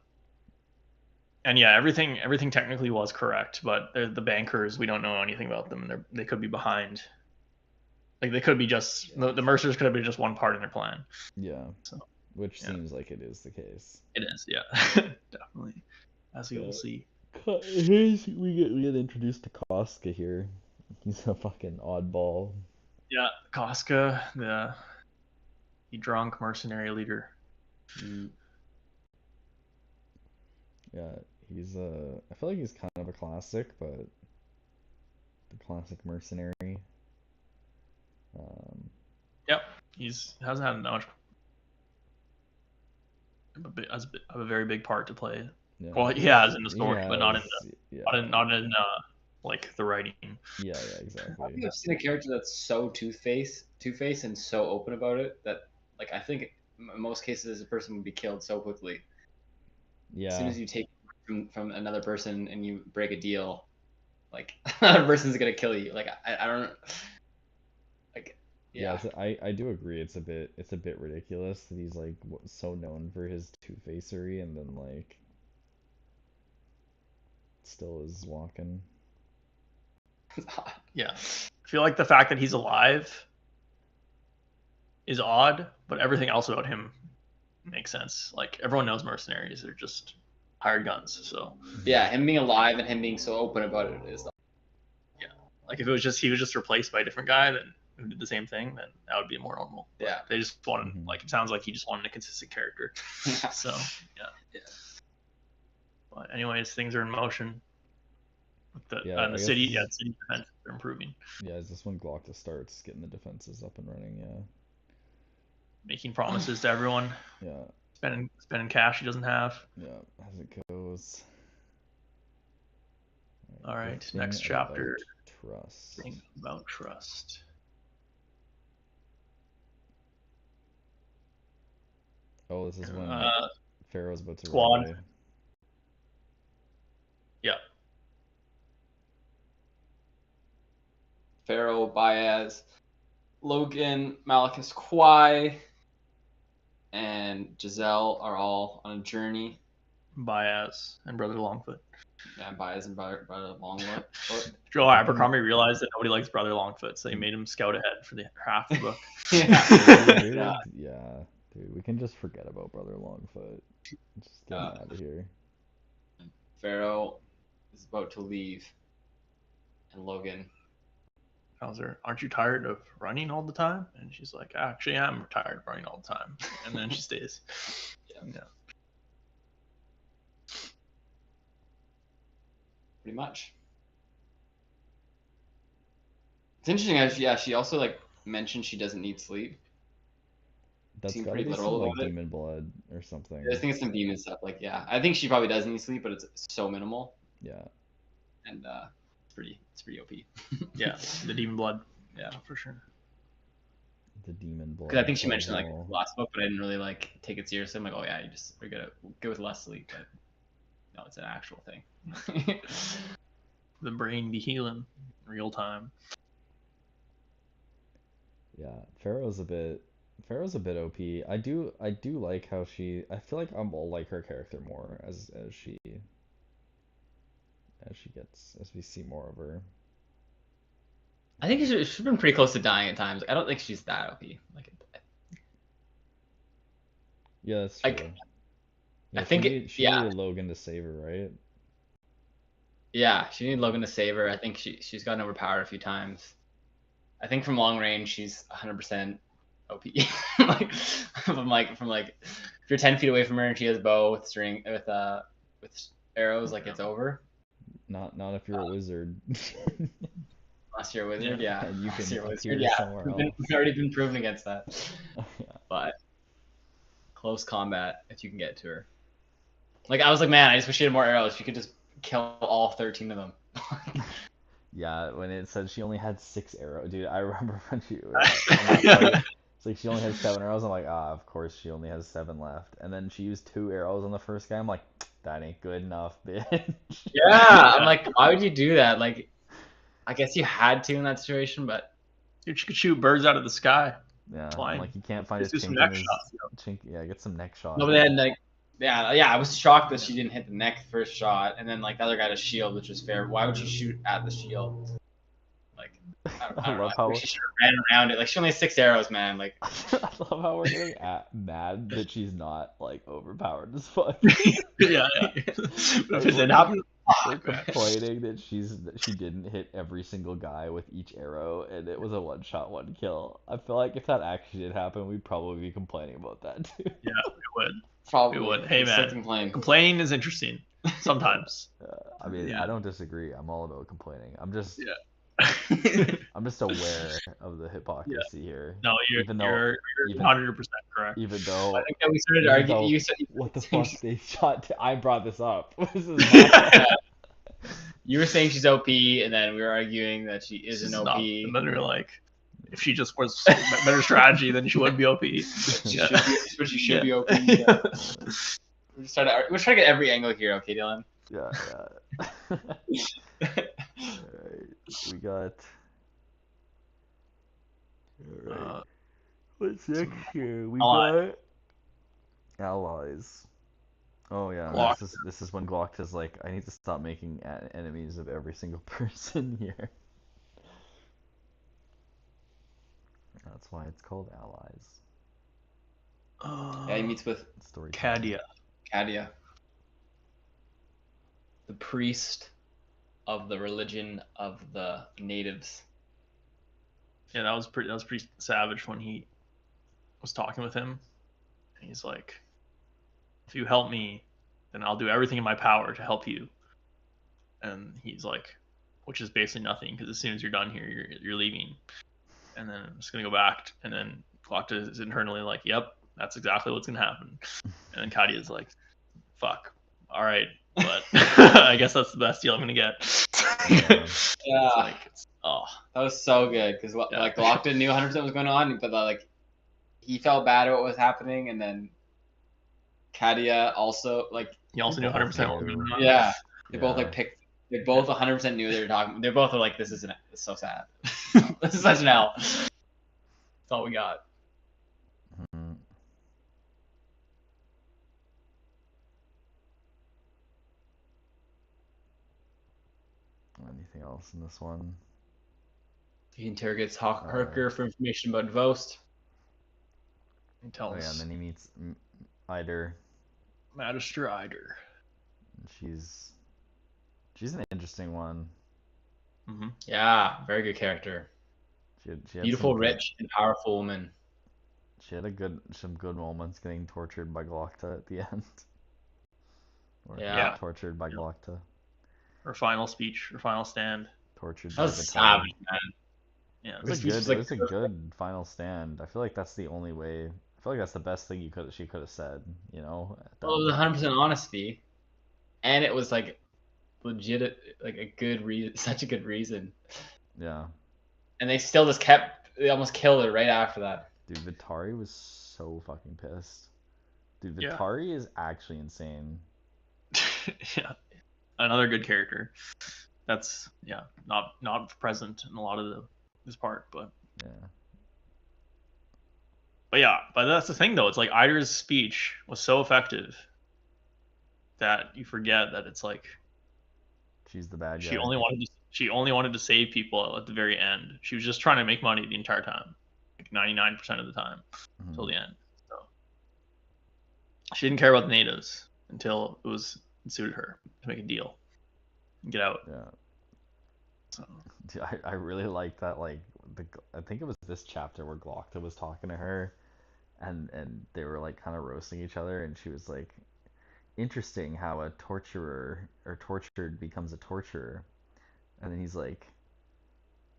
and yeah, everything technically was correct, but the bankers, we don't know anything about them. They could be behind Like they could be just the Mercers could have been just one part in their plan. Yeah. So, Which yeah. seems like it is the case. It is, yeah, definitely, as we will see. We get introduced to Koska here. He's a fucking oddball. Yeah, Koska, the drunk mercenary leader. Yeah, he's I feel like he's kind of a classic, but the classic mercenary. Yep, hasn't had much of a very big part to play. Yeah. Well, he has in the story, He but not in has- the yeah. not in like the writing. Yeah, I don't exactly. think I've seen a character that's so two-faced and so open about it that, like, I think in most cases a person would be killed so quickly. As soon Yeah. as you take from another person and you break a deal, like another person's gonna kill you. Like I don't like. Yeah, Yeah. I do agree. It's a bit ridiculous that he's like so known for his two-facery and then like still is walking. Yeah, I feel like the fact that he's alive is odd, but everything else about him makes sense. Like everyone knows mercenaries; they're just hired guns. So Yeah, him being alive and him being so open about it is. like if it was just he was just replaced by a different guy then who did the same thing, then that would be more normal. But Yeah. they just wanted Mhm. like it sounds like he just wanted a consistent character. So yeah. But anyways, things are in motion. With the Yeah, and I the city, guess- the city defense are improving, Yeah, is this when Glockta starts getting the defenses up and running? Yeah. making promises to everyone, Yeah. spending cash he doesn't have. Yeah, as it goes. All right, Thing next about chapter. Trust. Thing about trust. Oh, this is when Pharaoh's about to Squad. run away. Yeah. Pharaoh, Baez, Logan, Malachus Kwai, and Giselle are all on a journey. Baez and Brother Longfoot. Yeah, Baez and Brother Longfoot. Joe Abercrombie realized that nobody likes Brother Longfoot, so he made him scout ahead for the half the book. Dude, Yeah. yeah, dude, we can just forget about Brother Longfoot. Just get him out of here. Pharaoh is about to leave, and Logan. Tells her, "Aren't you tired of running all the time?" And she's like, "Actually, I'm tired of running all the time." And then she stays. Yeah. Pretty much. It's interesting how she also like mentioned she doesn't need sleep. That's Seem gotta pretty be some literal like about it. demon blood or something. I think it's some demon stuff. Like, yeah, I think she probably does need sleep, but it's so minimal, Yeah. and it's pretty OP. Yeah, the demon blood. Yeah, for sure. The demon blood. Because I think she mentioned like protocol. last book, but I didn't really like take it seriously. I'm like, oh yeah, you just are gonna go with less sleep, but no, it's an actual thing. The brain be healing in real time. Yeah, Pharaoh's a bit OP. I do like how I feel like I'll like her character more as we see more of her. I think she's been pretty close to dying at times. I don't think she's that OP. Like, Yeah, that's true. Like, Yeah, I think she yeah. needed Logan to save her, right? Yeah, she needed Logan to save her. I think she's gotten overpowered a few times. I think from long range she's 100% OP. like from if you're 10 feet away from her and she has bow with arrows, like it's over. Not if you're a wizard. Unless you're a wizard, yeah. And you Unless can you're a wizard, appear yeah. somewhere else. We've already been proven against that. Yeah. But close combat if you can get to her. Like I was like, man, I just wish she had more arrows. She could just kill all 13 of them. Yeah, when it said she only had 6 arrows, dude, I remember when it's like she only had 7 arrows. I'm like, of course she only has 7 left. And then she used 2 arrows on the first guy. I'm like, that ain't good enough, bitch. Yeah, I'm like, why would you do that? Like, I guess you had to in that situation, but Dude, she could shoot birds out of the sky. Yeah, Fine. like you can't find Just a do some chink neck in his shots, chink. Yeah, get some neck shots. no, but they had like, yeah, I was shocked that she didn't hit the neck first shot, and then like the other guy had a shield, which was fair. Why would you shoot at the shield? Like, I I don't know. love I how wish she should have ran around it. Like she only has 6 arrows, man. Like I love how we're getting mad that she's not like overpowered as fuck. Yeah. If Like, it did happen, we're fuck, man. complaining that she didn't hit every single guy with each arrow, and it was a one shot, one kill. I feel like if that actually did happen, we'd probably be complaining about that too. Yeah, we would. probably. We would. Hey, I'd still man. complain. Complaining is interesting sometimes. I mean, Yeah. I don't disagree. I'm all about complaining. I'm just Yeah. I'm just aware of the hypocrisy here. No, Even though- you're even- 100% correct. Even though I think that we started Even arguing. though- You said what the fuck they shot. I brought this up. This is my you were saying she's OP, and then we were arguing that she isn't She's OP. not- and then you're like, if she just was better strategy, then she would be OP. She Yeah. should be, but she should be OP. Yeah. We're just trying to get every angle here, okay, Dylan? Yeah. Alright, we got. Alright. What's next here? We Allies. got allies. Oh yeah, Glock. this is when Glock is like, I need to stop making enemies of every single person here. That's why it's called allies. Yeah, he meets with Story. Cadia. Cadia, the priest of the religion of the natives. Yeah, that was pretty savage when he was talking with him. And he's like, if you help me, then I'll do everything in my power to help you. And he's like, which is basically nothing, because as soon as you're done here, you're leaving. And then I'm just gonna go back, and then Glocta is internally like, yep, that's exactly what's gonna happen. And then Kadia is like, fuck, all right, but I guess that's the best deal I'm gonna get. Yeah. Yeah, It's like, oh, that was so good because Yeah. like Glockton knew 100% what was going on, but like he felt bad at what was happening, and then Cadia also like he also knew 100% what was going on. yeah, they both Yeah. like picked. They both 100% knew they were talking. They both were like, "This is it's so sad. This is such an L." That's all we got. Mhm. Anything else in this one? He interrogates Harker for information about Vost. He Oh tells yeah, and then he meets Eider. Magister Eider. And she's an interesting one. Mm-hmm. Yeah, very good character. She had Beautiful, some good- rich, and powerful woman. She had some good moments getting tortured by Glocta at the end. Or Yeah. Yeah. tortured by Yeah. Glocta. Her final speech, her final stand. Tortured That by was Vitali. savage, man. Yeah, It was Speech a was good. like It was a good final stand. I feel like that's the only way. I feel like that's the best thing she could have said. You know. at that Well, it was moment. 100% honesty, and it was like legit, like a good reason, such a good reason. Yeah. And they still just kept. They almost killed her right after that. Dude, Vitari was so fucking pissed. Dude, Yeah. Vitari is actually insane. yeah, another good character. That's not present in a lot of this part, but Yeah. but that's the thing though. It's like Eider's speech was so effective that you forget that it's like She's the bad guy. she only wanted to save people at the very end. She was just trying to make money the entire time, like 99% of the time Mhm. until the end. So she didn't care about the natives until it suited her to make a deal and get out. Yeah. So Dude, I really like that. Like I think it was this chapter where Glocta was talking to her, and they were like kind of roasting each other, and she was like, "Interesting how a torturer or tortured becomes a torturer," and then he's like,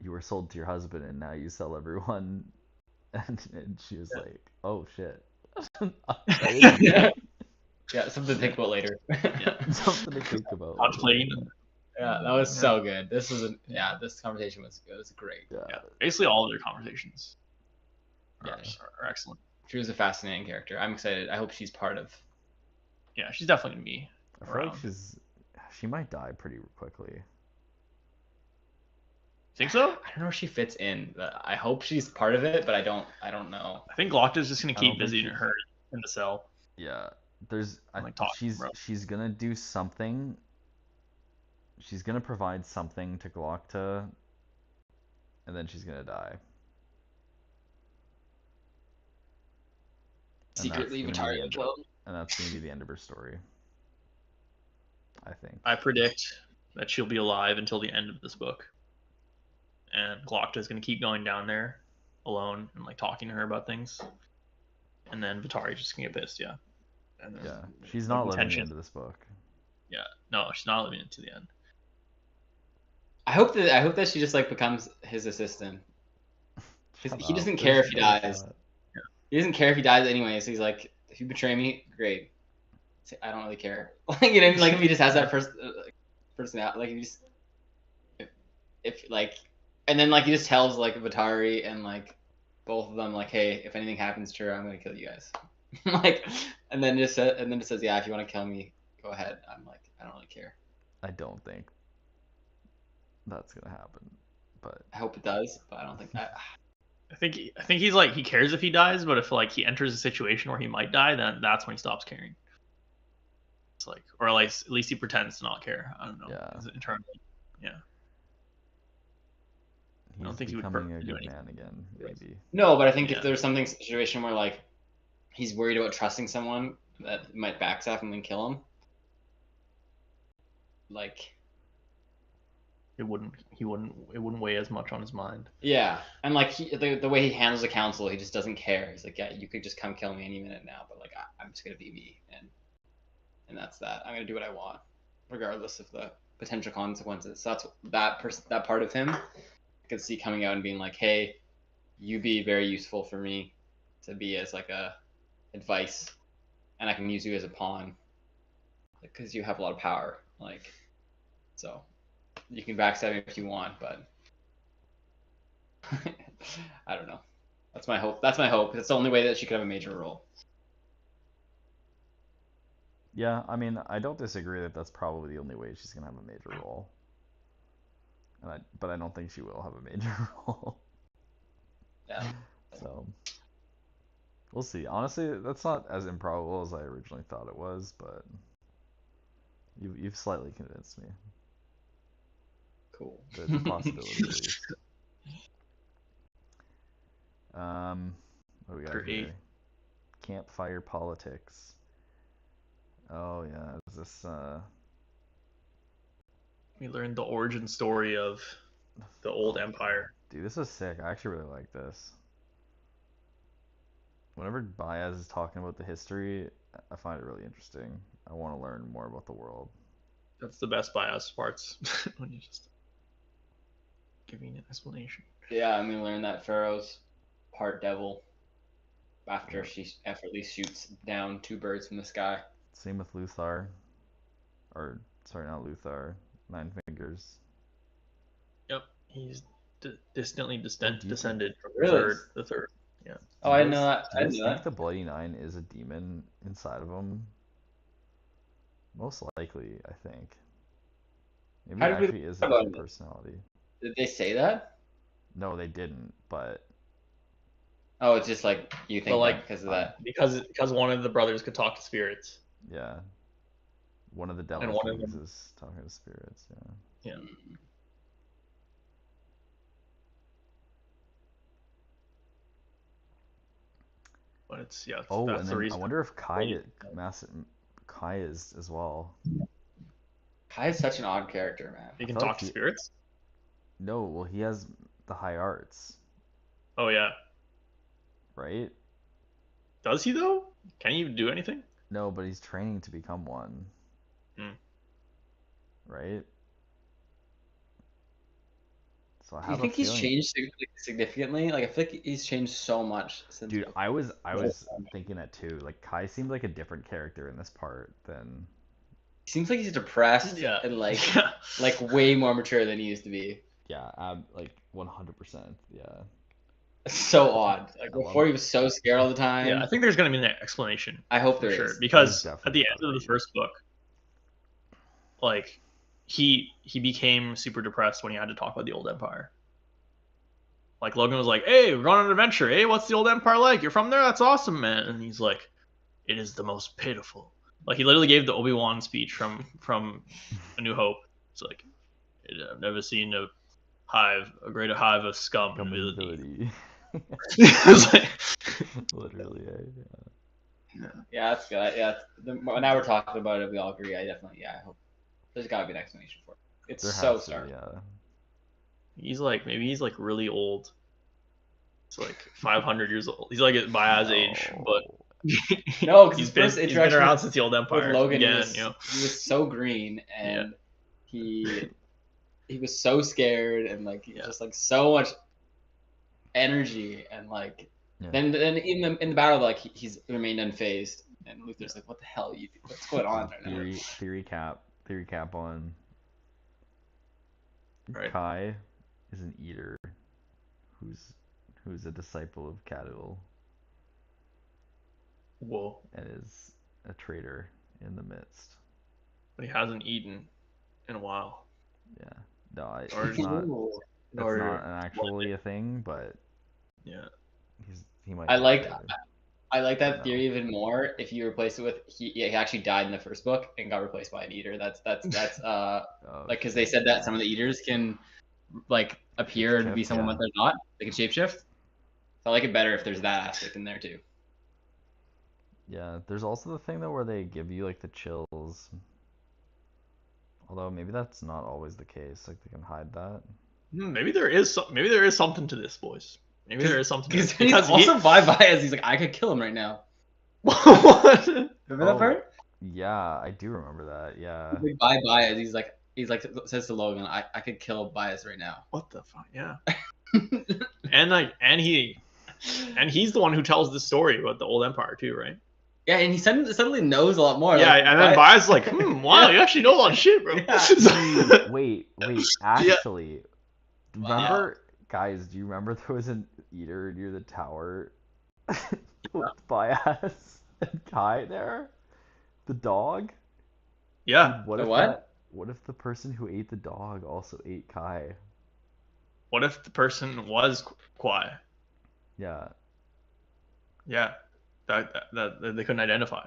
"You were sold to your husband, and now you sell everyone," and she was like, "Oh shit." Yeah, something to think about later. Something to think about. contemplating. Yeah, that was so good. This conversation was good. It was great. Yeah, basically all of their conversations are, Yeah. are excellent. She was a fascinating character. I'm excited. I hope she's part of. Yeah, she's definitely gonna be I feel like around. she might die pretty quickly. Think so? I don't know where she fits in. But I hope she's part of it, but I don't know. I think Glocta's just gonna I don't keep think visiting she- her in the cell. Yeah, Like talking, bro. she's gonna do something. She's gonna provide something to Glocta and then she's gonna die. And that's Secretly, gonna be Vatari the will end. kill him. And that's gonna be the end of her story. I think. I predict that she'll be alive until the end of this book, and Glocta is going to keep going down there alone and like talking to her about things, and then Vatari's just gonna get pissed. Yeah. And then, Yeah, she's like, not living the intention- end of this book. Yeah, no, she's not living it to the end. I hope that she just like becomes his assistant. Shut He up, doesn't care there's if he no dies. shot. He doesn't care if he dies anyway. So he's like, if you betray me, great. I don't really care. Like, you know, like if he just has that personality, like if he just, if like, and then like he just tells like Vatari and like both of them like, hey, if anything happens to her, I'm gonna kill you guys. Like, and then just says, yeah, if you want to kill me, go ahead. I'm like, I don't really care. I don't think that's gonna happen, but I hope it does, but I don't think. I think he's like he cares if he dies, but if like he enters a situation where he might die, then that's when he stops caring. It's like, or like at least he pretends to not care. I don't know. Yeah. Internally, yeah. he's don't think he would becoming a do good anything. man again, maybe. No, but I think Yeah. if there's something situation where like he's worried about trusting someone that might backstab him and kill him, like It wouldn't weigh as much on his mind. yeah, and like the way he handles the council, he just doesn't care. He's like, yeah, you could just come kill me any minute now, but like I'm just gonna be me, and that's that. I'm gonna do what I want, regardless of the potential consequences. So that's that part of him I could see coming out and being like, hey, you be very useful for me to be as like a advice, and I can use you as a pawn because you have a lot of power. Like, so you can backstab me if you want, but I don't know. That's my hope. That's the only way that she could have a major role. Yeah, I mean, I don't disagree that that's probably the only way she's gonna have a major role. But I don't think she will have a major role. Yeah. So we'll see. Honestly, that's not as improbable as I originally thought it was, but you've slightly convinced me. Cool. The possibility at least. What do we got Great. here? Campfire politics. Oh yeah, is this We learned the origin story of the old empire. dude, this is sick. I actually really like this. Whenever Baez is talking about the history, I find it really interesting. I want to learn more about the world. That's the best bias parts when you just giving an explanation. Yeah, and we learned that Pharaoh's part devil after she effortlessly shoots down 2 birds from the sky. Same with Luthar. Or, sorry, not Luthar. Nine Fingers. Yep, he's distantly do you descended from Really? the third. Yeah. Oh, I didn't know that. Do I you didn't guys know think that. the Bloody Nine is a demon inside of him? Most likely, I think. Maybe How it did we actually is a talk about different it? personality. Did they say that? No, they didn't, but Oh, it's just like you think But like because of that. because one of the brothers could talk to spirits. yeah. One of the And devil one of things them- is talking to spirits, yeah. Yeah. But it's Oh, that's and the then I reason. wonder if Kai is as well. Kai is such an odd character, man. He can I thought talk to he- spirits. No, well, he has the high arts, Oh yeah. right? Does he though? Can he even do anything? No, but he's training to become one. Hmm. Right? So I Do you have think a he's feeling. changed significantly? Like I feel like he's changed so much since. Dude, I was thinking that too. Like Kai seemed like a different character in this part than He seems like he's depressed Yeah. and like way more mature than he used to be. yeah, like 100%. Yeah. So odd. Like I love before it. he was so scared all the time. Yeah, I think there's gonna be an explanation I hope for there sure is. because There's at the definitely end of gotta the be. first book, like he became super depressed when he had to talk about the old empire. Like Logan was like, "Hey, we're going on an adventure. Hey, what's the old empire like? You're from there? That's awesome, man." And he's like, "It is the most pitiful." Like he literally gave the Obi-Wan speech from A New Hope. It's like, I've never seen a hive, a greater hive of scum and villainy. Ability. It's like, Literally, Yeah, that's good. Yeah, now we're talking about it. We all agree. I hope there's got to be an explanation for it. It's there so has to, stark. yeah. he's like maybe he's like really old. It's like 500 years old. He's like at Baya's age, but No, because he's his been first he's been interaction around with, since the old empire Logan, began. he was so green and he was so scared and like just like so much energy and like then even in the battle like he's remained unfazed and Luther's like, what the hell what's going on right now? Theory cap on Right. Kai is an eater who's a disciple of Cadwell. Whoa. And is a traitor in the midst. But he hasn't eaten in a while. Yeah. No, it's Or- not. That's or- not actually a thing, but Yeah. he might. I be a like traitor. I like that No. theory even more if you replace it with he actually died in the first book and got replaced by an eater. That's Oh, like because they said that some of the eaters can like appear to be Shapeshift, someone yeah. when they're not. They can shapeshift. So I like it better if there's that aspect in there too. Yeah, there's also the thing though where they give you like the chills. Although maybe that's not always the case. Like they can hide that. Maybe there is something to this, boys. Maybe there is something to this. Because he's also bye-bye as he's like, I could kill him right now. What? Remember that part? Yeah, I do remember that. Yeah. Like, bye-bye as he's like says to Logan, I could kill Bias right now. What the fuck? Yeah. and he's the one who tells the story about the old empire too, right? Yeah, and he suddenly knows a lot more. Yeah, like, and then Baya's like, wow, you actually know a lot of shit, bro. Yeah. Wait, actually, remember, guys, do you remember there was an eater near the tower with Bias and Kai there? The dog? Yeah. What The if what? What if the person who ate the dog also ate Kai? What if the person was Kwai? Yeah. Yeah. That they couldn't identify.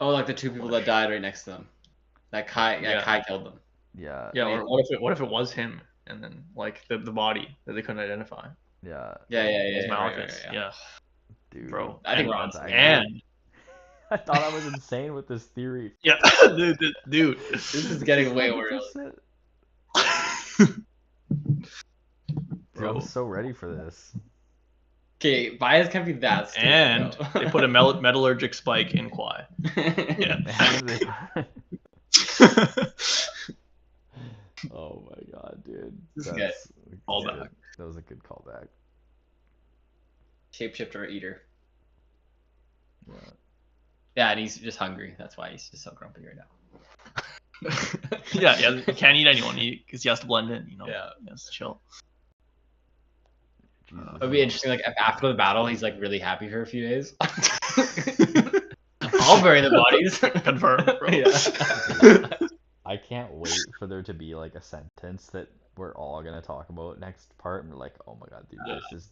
Oh, like the two people that died right next to them. That Kai killed them. Yeah. Yeah, or what if it was him and then like the body that they couldn't identify? Yeah. Yeah. It was Malachus. right. Yeah. Dude. Bro, I think Ron's and I thought I was insane with this theory. yeah, dude. This is getting way worse. 100%. Bro. I'm so ready for this. Okay, Bias can't be that stupid. And though. they put a metallurgic spike in Kwai. Yeah. And oh my god, dude. This is That's Callback. good. That was a good callback. Shapeshifter or eater. Yeah. Yeah, and he's just hungry. That's why he's just so grumpy right now. Yeah, he can't eat anyone because he has to blend in, you know. Yeah. He has to chill. Jesus. It would be interesting, like, if after the battle, he's, like, really happy for a few days. I'll bury the bodies. Confirmed, bro. Yeah. I can't wait for there to be like a sentence that we're all gonna talk about next part, and we're like, oh my god, dude,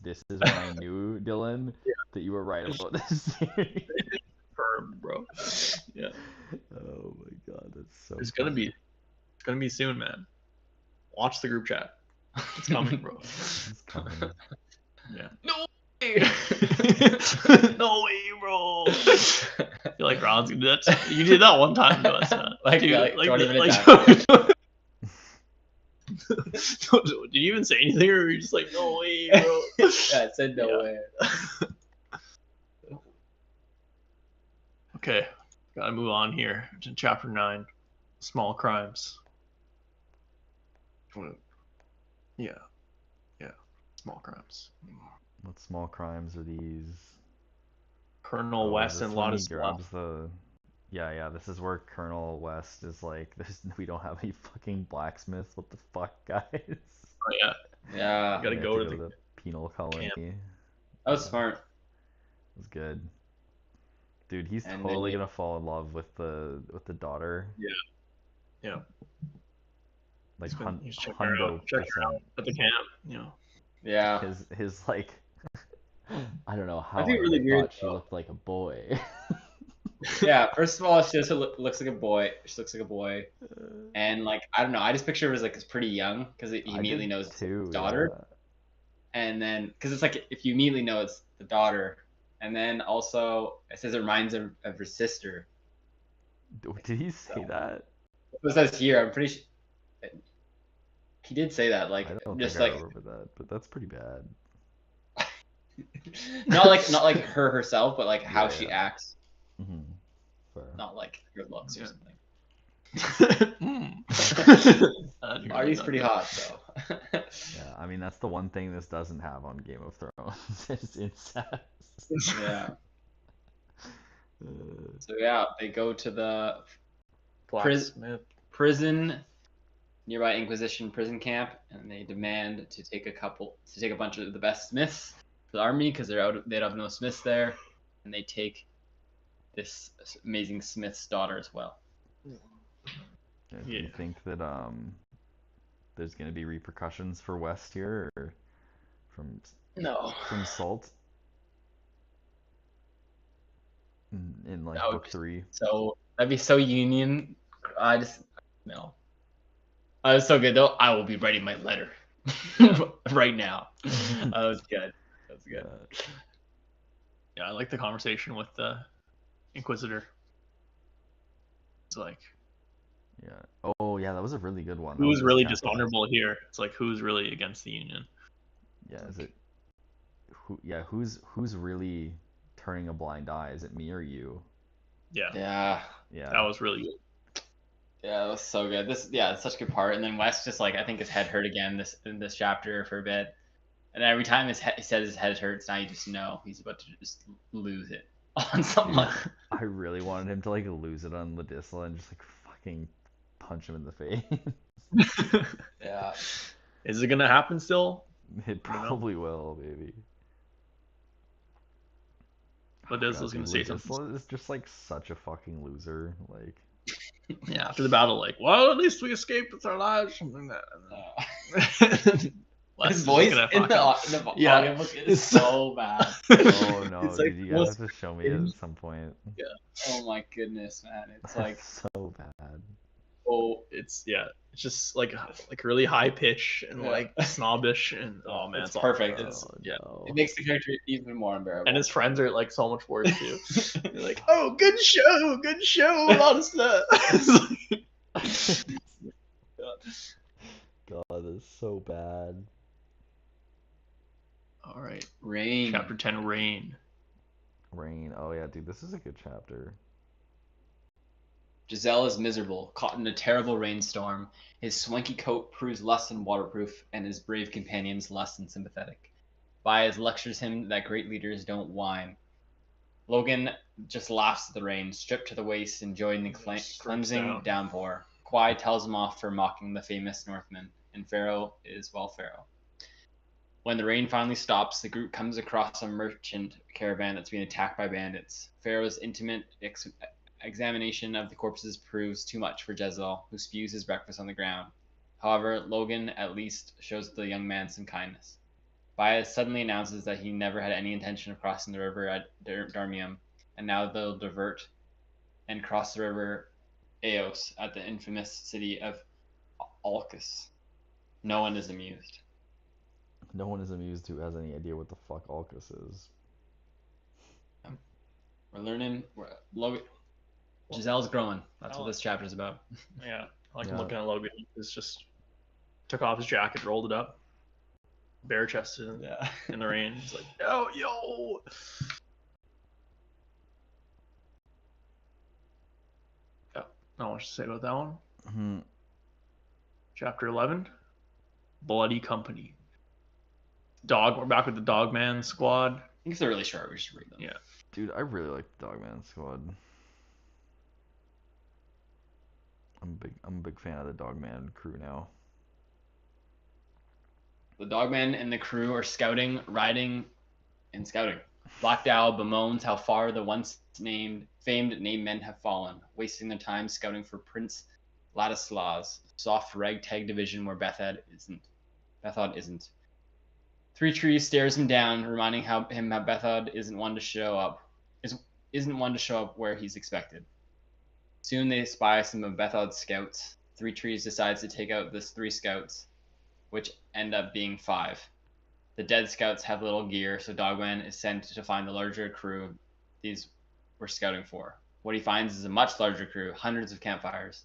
this is when I knew, Dylan, that you were right about this series. Confirmed, bro. Yeah. Oh my god, that's so. It's gonna be soon, man. Watch the group chat. It's coming, bro. It's coming. Yeah. No way! No way, bro. I feel like Ron's gonna do that. You did that one time to us, man. Like, Dude, yeah, like 20-minute Did you even say anything, or were you just like, no way, bro? Yeah, it said no Yeah. way. Okay, gotta move on here to chapter 9, small crimes. Yeah, small crimes. What small crimes are these? Colonel Oh, West is and this when he Lotus grabs Bluff. the. Yeah, this is where Colonel West is like, we don't have any fucking blacksmiths. What the fuck, guys? Oh yeah, Yeah, you gotta We have go to to the. the penal colony. that was smart. It was good. Dude, he's And then totally you- gonna fall in love with the daughter. Yeah. Like He's checking her out 100%. at the camp. You know. Yeah. His like, I don't know how That'd be I really weird, thought she though. looked like a boy. Yeah, first of all, she just looks like a boy. She looks like a boy, and like I don't know. I just picture her as like pretty young because he I immediately did knows it's too. his daughter, and then because it's like if you immediately know it's the daughter, and then also it says it reminds her of her sister. Yeah. Did he say that? It says here. I'm pretty sure he did say that. Like I don't just think I like remember that, but that's pretty bad. not like her herself, but like how Yeah, she yeah. acts, Mm-hmm. Fair. not like her looks or Yeah. something. Artie's pretty hot though. Yeah, I mean that's the one thing this doesn't have on Game of Thrones is incest. Yeah. Uh, So yeah, they go to the Blacksmith. prison, nearby Inquisition prison camp, and they demand to take a bunch of the best smiths for the army because they have no smiths there, and they take this amazing smith's daughter as well. do you Yeah. think that there's gonna be repercussions for West here or from No. Salt in like That would book be 3? So that'd be so Union. I just no. It's so good though. I will be writing my letter right now. That was good. That was good. Yeah, I like the conversation with the Inquisitor. It's like, Yeah. Oh yeah, that was a really good one. That who's was really just dishonorable here? It's like, who's really against the Union? Yeah, is it who? Yeah, who's really turning a blind eye? Is it me or you? Yeah, Yeah. Yeah. that was really good. Yeah, that was so good. It's such a good part. And then Wes just like I think his head hurt again in this chapter for a bit. And every time he says his head hurts, now you just know he's about to just lose it on someone. I really wanted him to like lose it on Ladisla and just like fucking punch him in the face. Yeah. Is it gonna happen still? It I don't know. probably will, baby. Ladisla's gonna say something. Ladisla is just like such a fucking loser. Like, Yeah, after the battle, like, well, at least we escaped with our lives. Something like that. Wes His is voice gonna in the fucking- Yeah. audiobook is so bad. oh no, It's like dude, you guys most have to show me it at some point. Oh my goodness, man! It's like so bad. oh, It's just like really high pitch and Yeah. like snobbish and oh man, it's awful. perfect. Oh, It's yeah. no. it makes the character even more unbearable. And his friends are like so much worse too. They're like, oh, good show, a lot of stuff. God, that's so bad. All right, Rain. chapter 10, Rain. Rain. Oh yeah, dude, this is a good chapter. Giselle is miserable, caught in a terrible rainstorm. His swanky coat proves less than waterproof, and his brave companions less than sympathetic. Baez lectures him that great leaders don't whine. Logan just laughs at the rain, stripped to the waist, enjoying the Strips cleansing down. downpour. Quai tells him off for mocking the famous Northman, and Pharaoh is Pharaoh. When the rain finally stops, the group comes across a merchant caravan that's being attacked by bandits. Pharaoh's intimate examination of the corpses proves too much for Jezebel, who spews his breakfast on the ground. However, Logan at least shows the young man some kindness. Baez suddenly announces that he never had any intention of crossing the river at Darmium, and now they'll divert and cross the river Eos at the infamous city of Alcus. No one is amused. No one is amused who has any idea what the fuck Alcus is. We're learning. Logan. Giselle's growing. That's what this chapter is about. Yeah, I like Yeah. looking at Logan. He's just took off his jacket, rolled it up, bare chested Yeah. in the rain. He's like, yo, yo. Yeah, not much to say about that one. Hmm. Chapter 11, Bloody Company. We're back with the Dogman squad. I think they're really short. We should read them. Yeah. Dude, I really like the Dogman Squad. I'm a big fan of the Dogman crew now. The Dogmen and the crew are scouting, riding, and scouting. Black Dow bemoans how far the once famed named men have fallen, wasting their time scouting for Prince Ladislaw's soft ragtag division where Bethod isn't. Three Trees stares him down, reminding him how Bethod isn't one to show up. isn't one to show up where he's expected. Soon they spy some of Bethod's scouts. Three Trees decides to take out this 3 scouts, which end up being 5. The dead scouts have little gear, so Dogman is sent to find the larger crew these were scouting for. What he finds is a much larger crew, hundreds of campfires.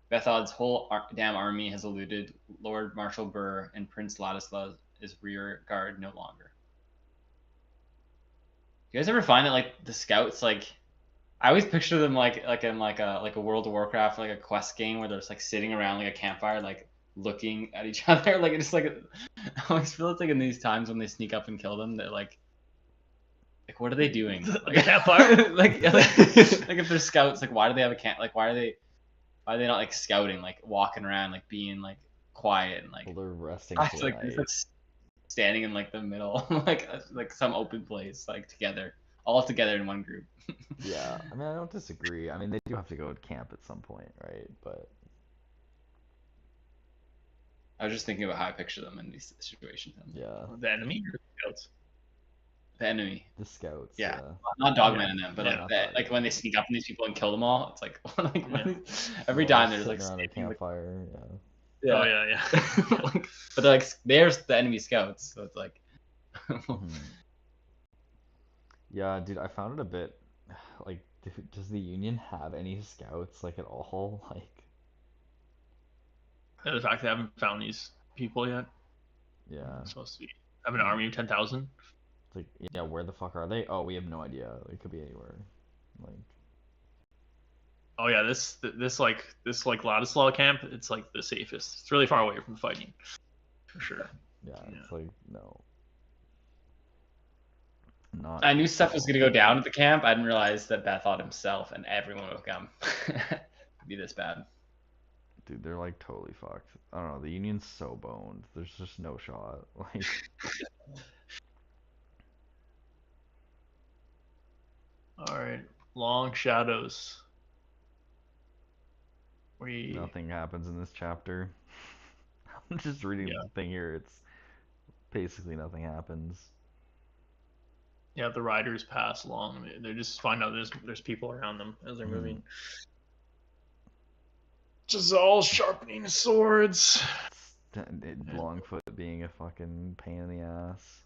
Bethod's whole damn army has eluded Lord Marshal Burr, and Prince Ladislaus is rear guard no longer. You guys ever find that like the scouts, like I always picture them like in like a World of Warcraft, like a quest game where they're just like sitting around like a campfire, like looking at each other. Like it's like I always feel it's like in these times when they sneak up and kill them, they're like what are they doing? Like a campfire? like if they're scouts, like why do they have a camp? Like why are they not like scouting, like walking around, like being like quiet and like Well, they're resting like, for the night. like standing in like the middle, like some open place, like together, all together in one group. Yeah, I mean, I don't disagree. I mean, they do have to go to camp at some point, right? But I was just thinking about how I picture them in these situations. yeah, The enemy or the scouts? The enemy. the scouts. Yeah. Not Dogman Yeah. and them, but Yeah. like when they sneak up on these people and kill them all, it's like, Yeah. every They're all time there's like sitting around a sneaking, like, campfire. Yeah. Oh yeah. like, but they're like there's the enemy scouts, so it's like Mhm. Yeah, dude, I found it a bit like, does the Union have any scouts like at all? Like, And the fact they haven't found these people yet. yeah, It's supposed to be have an army of 10,000. it's like, yeah, where the fuck are they? Oh, we have no idea. It could be anywhere. Like, Oh yeah, this Ladislaw camp, it's like the safest. It's really far away from fighting, for sure. yeah, Yeah. it's like no, not. I knew stuff was gonna go down at the camp. I didn't realize that Bethod himself and everyone would come. Be this bad. Dude, they're like totally fucked. I don't know. The Union's so boned. There's just no shot. Like, All right, Long Shadows. We nothing happens in this chapter. I'm just reading Yeah. the thing here. It's basically nothing happens. yeah, the riders pass along. They just find out there's people around them as they're Mhm. moving. Just all sharpening swords. Longfoot being a fucking pain in the ass.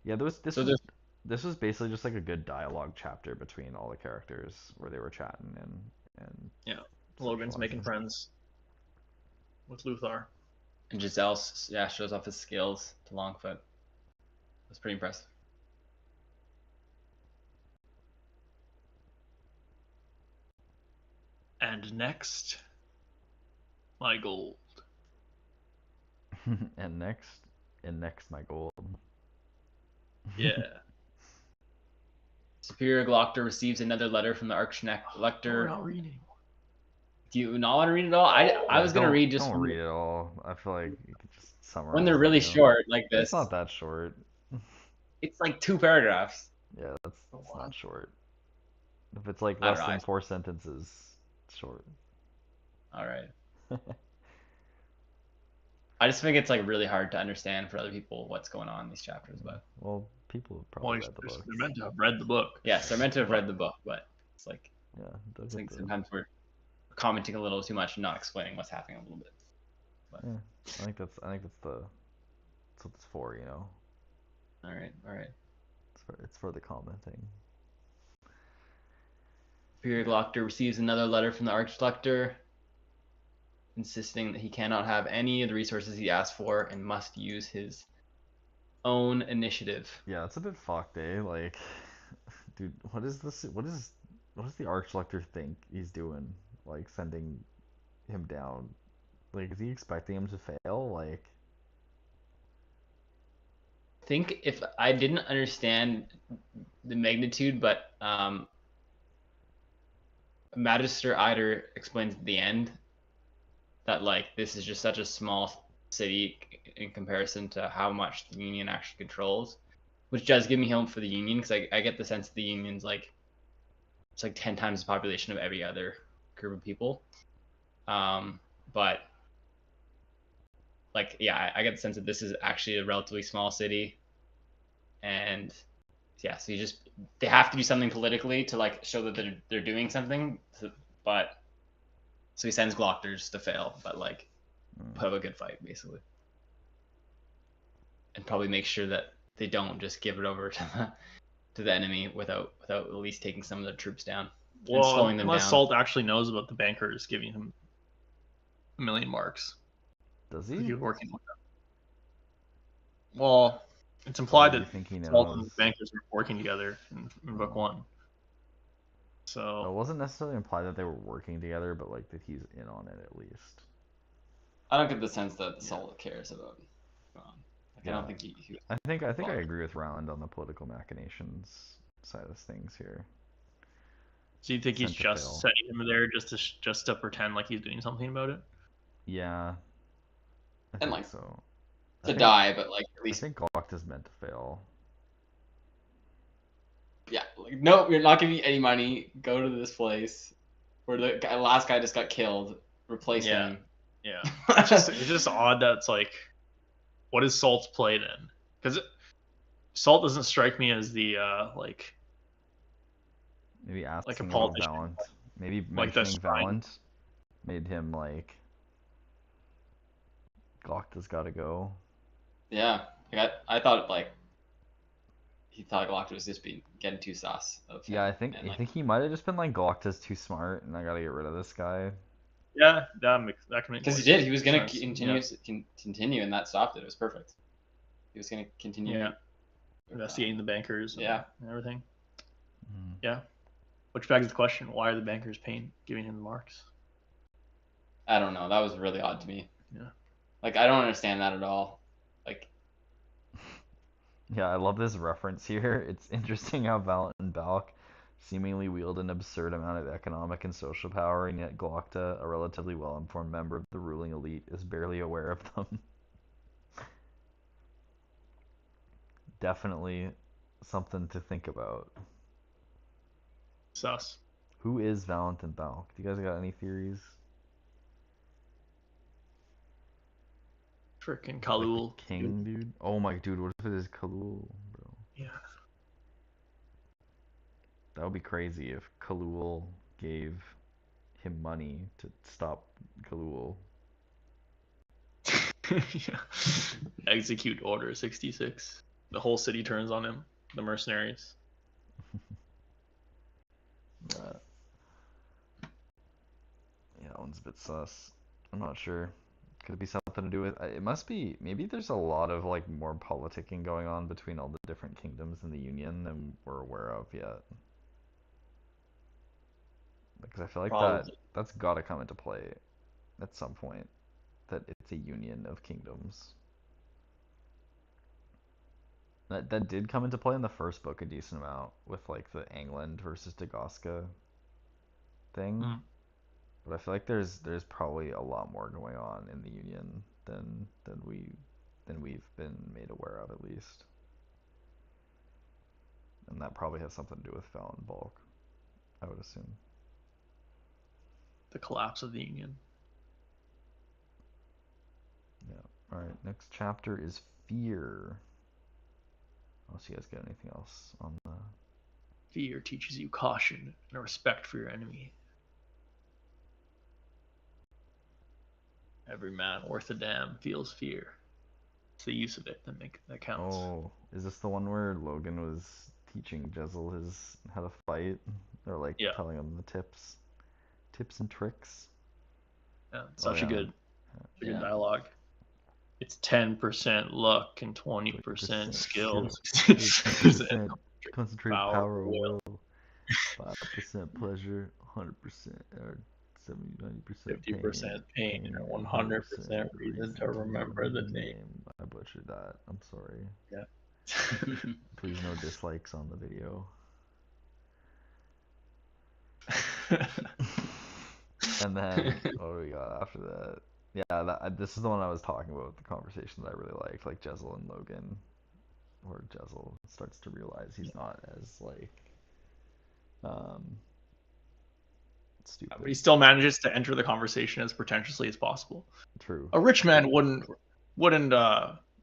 Yeah, this So was this was basically just like a good dialogue chapter between all the characters where they were chatting and Logan's making socializing. friends with Luthar. And Giselle, yeah, shows off his skills to Longfoot. That's pretty impressive. And next, my gold. and next my gold. Yeah. Superior Glockter receives another letter from the We're Archlector. not reading. Do you not want to read it all? I was gonna Don't- read just Don't when, read it all. I feel like you could just summarize. when they're it, really you know? short like this. It's not that short. It's like 2 paragraphs. Yeah, that's lot. not short. If it's like I don't less know, than 4 sentences, it's short. All right. I just think it's like really hard to understand for other people what's going on in these chapters, but Well, people have Well, probably read the book. they're meant to have read the book. yes, they're meant to have read the book, but it's like Yeah, it I does think have to- sometimes we're commenting a little too much and not explaining what's happening a little bit. Yeah, I think that's that's what it's for, you know. All right, all right. It's for the commenting. Superior Glockter receives another letter from the Archlector, insisting that he cannot have any of the resources he asked for and must use his own initiative. Yeah, it's a bit fucked, eh? Like, dude, what is this? What does the Archlector think he's doing? Like, sending him down? Like, is he expecting him to fail? Like, I think if I didn't understand the magnitude, but Magister Eider explains at the end that like this is just such a small city in comparison to how much the Union actually controls, which does give me hope for the Union because I get the sense that the Union's like it's like 10 times the population of every other group of people. But like yeah, I get the sense that this is actually a relatively small city, and yeah, so they have to do something politically to like show that they're doing something. But so he sends Glockers to fail, but like put up a good fight basically, and probably make sure that they don't just give it over to the enemy without at least taking some of their troops down and slowing them unless down. Salt actually knows about the bankers giving him 1,000,000 marks. Does He he? was working with them. Well, it's implied you that think he Salt and knows? the bankers were working together in book 1. It So wasn't necessarily implied that they were working together, but like that he's in on it at least. I don't get the sense that Salt cares about Ron. Like, I don't think he I think I agree with Round on the political machinations side of things here. so you think he's Sent to just fail. setting him there just to pretend like he's doing something about it? Yeah. I And, think like, so. to die, but like at I least think Glock is meant to fail. yeah, like no, you're not giving me any money. Go to this place where the last guy just got killed. Replace him. Yeah. It's just odd that it's like, what is Salt's play then? Because Salt doesn't strike me as the like Maybe asking like a about politician. Valent. Maybe Like the mentioning shrine. Valent made him like Glock's gotta go. Yeah, like, I thought like he thought Glock was just getting too sus. Of him, Yeah, I think and, like, he might have just been like Glock's too smart, and I gotta get rid of this guy. Yeah, that can make because more he did. He was gonna sense. continue, and that stopped it. It was perfect. He was gonna continue. Yeah. Investigating the bankers. And Yeah. everything. Mhm. Yeah. Which begs the question: why are the bankers giving him the marks? I don't know. That was really odd to me. Yeah. Like I don't understand that at all. Like Yeah, I love this reference here. It's interesting how Valent and Balk seemingly wield an absurd amount of economic and social power, and yet Glokta, a relatively well-informed member of the ruling elite, is barely aware of them. Definitely something to think about. Sus. Who is Valent and Balk? Do you guys got any theories? Frickin' Like Khalul. the king, dude? Oh my dude, what if it is Khalul, bro? Yeah. That would be crazy if Khalul gave him money to stop Khalul. Yeah. Execute Order 66. The whole city turns on him. The mercenaries. Yeah, that one's a bit sus. I'm not sure. Could it be something to do with? It must be. Maybe there's a lot of like more politicking going on between all the different kingdoms in the Union than we're aware of yet. Because I feel like Probably. that's got to come into play at some point. That it's a union of kingdoms. That did come into play in the first book a decent amount with like the England versus Dagosca thing. Mm. But I feel like there's probably a lot more going on in the Union than we've been made aware of at least. And that probably has something to do with Val and Bulk, I would assume. The collapse of the Union. Yeah. Alright, next chapter is Fear. Unless you guys got anything else on the... Fear teaches you caution and a respect for your enemy. Every man worth a damn feels fear. It's the use of it that counts. Oh, is this the one where Logan was teaching Jezzel how to fight? Or like Yeah. telling him the tips and tricks? Yeah, such a good Yeah. dialogue. It's 10% luck and 20% skill. 10% concentrated power of will. will, 5% pleasure, 100% or 70-90% 50% pain, and 100% reason to remember the name. I butchered that. I'm sorry. Yeah. Please no dislikes on the video. And then what do we got after that? Yeah, this is the one I was talking about. The conversation that I really liked, like Jezzel and Logan, where Jezzel starts to realize he's not as like stupid. But he still manages to enter the conversation as pretentiously as possible. True. A rich man wouldn't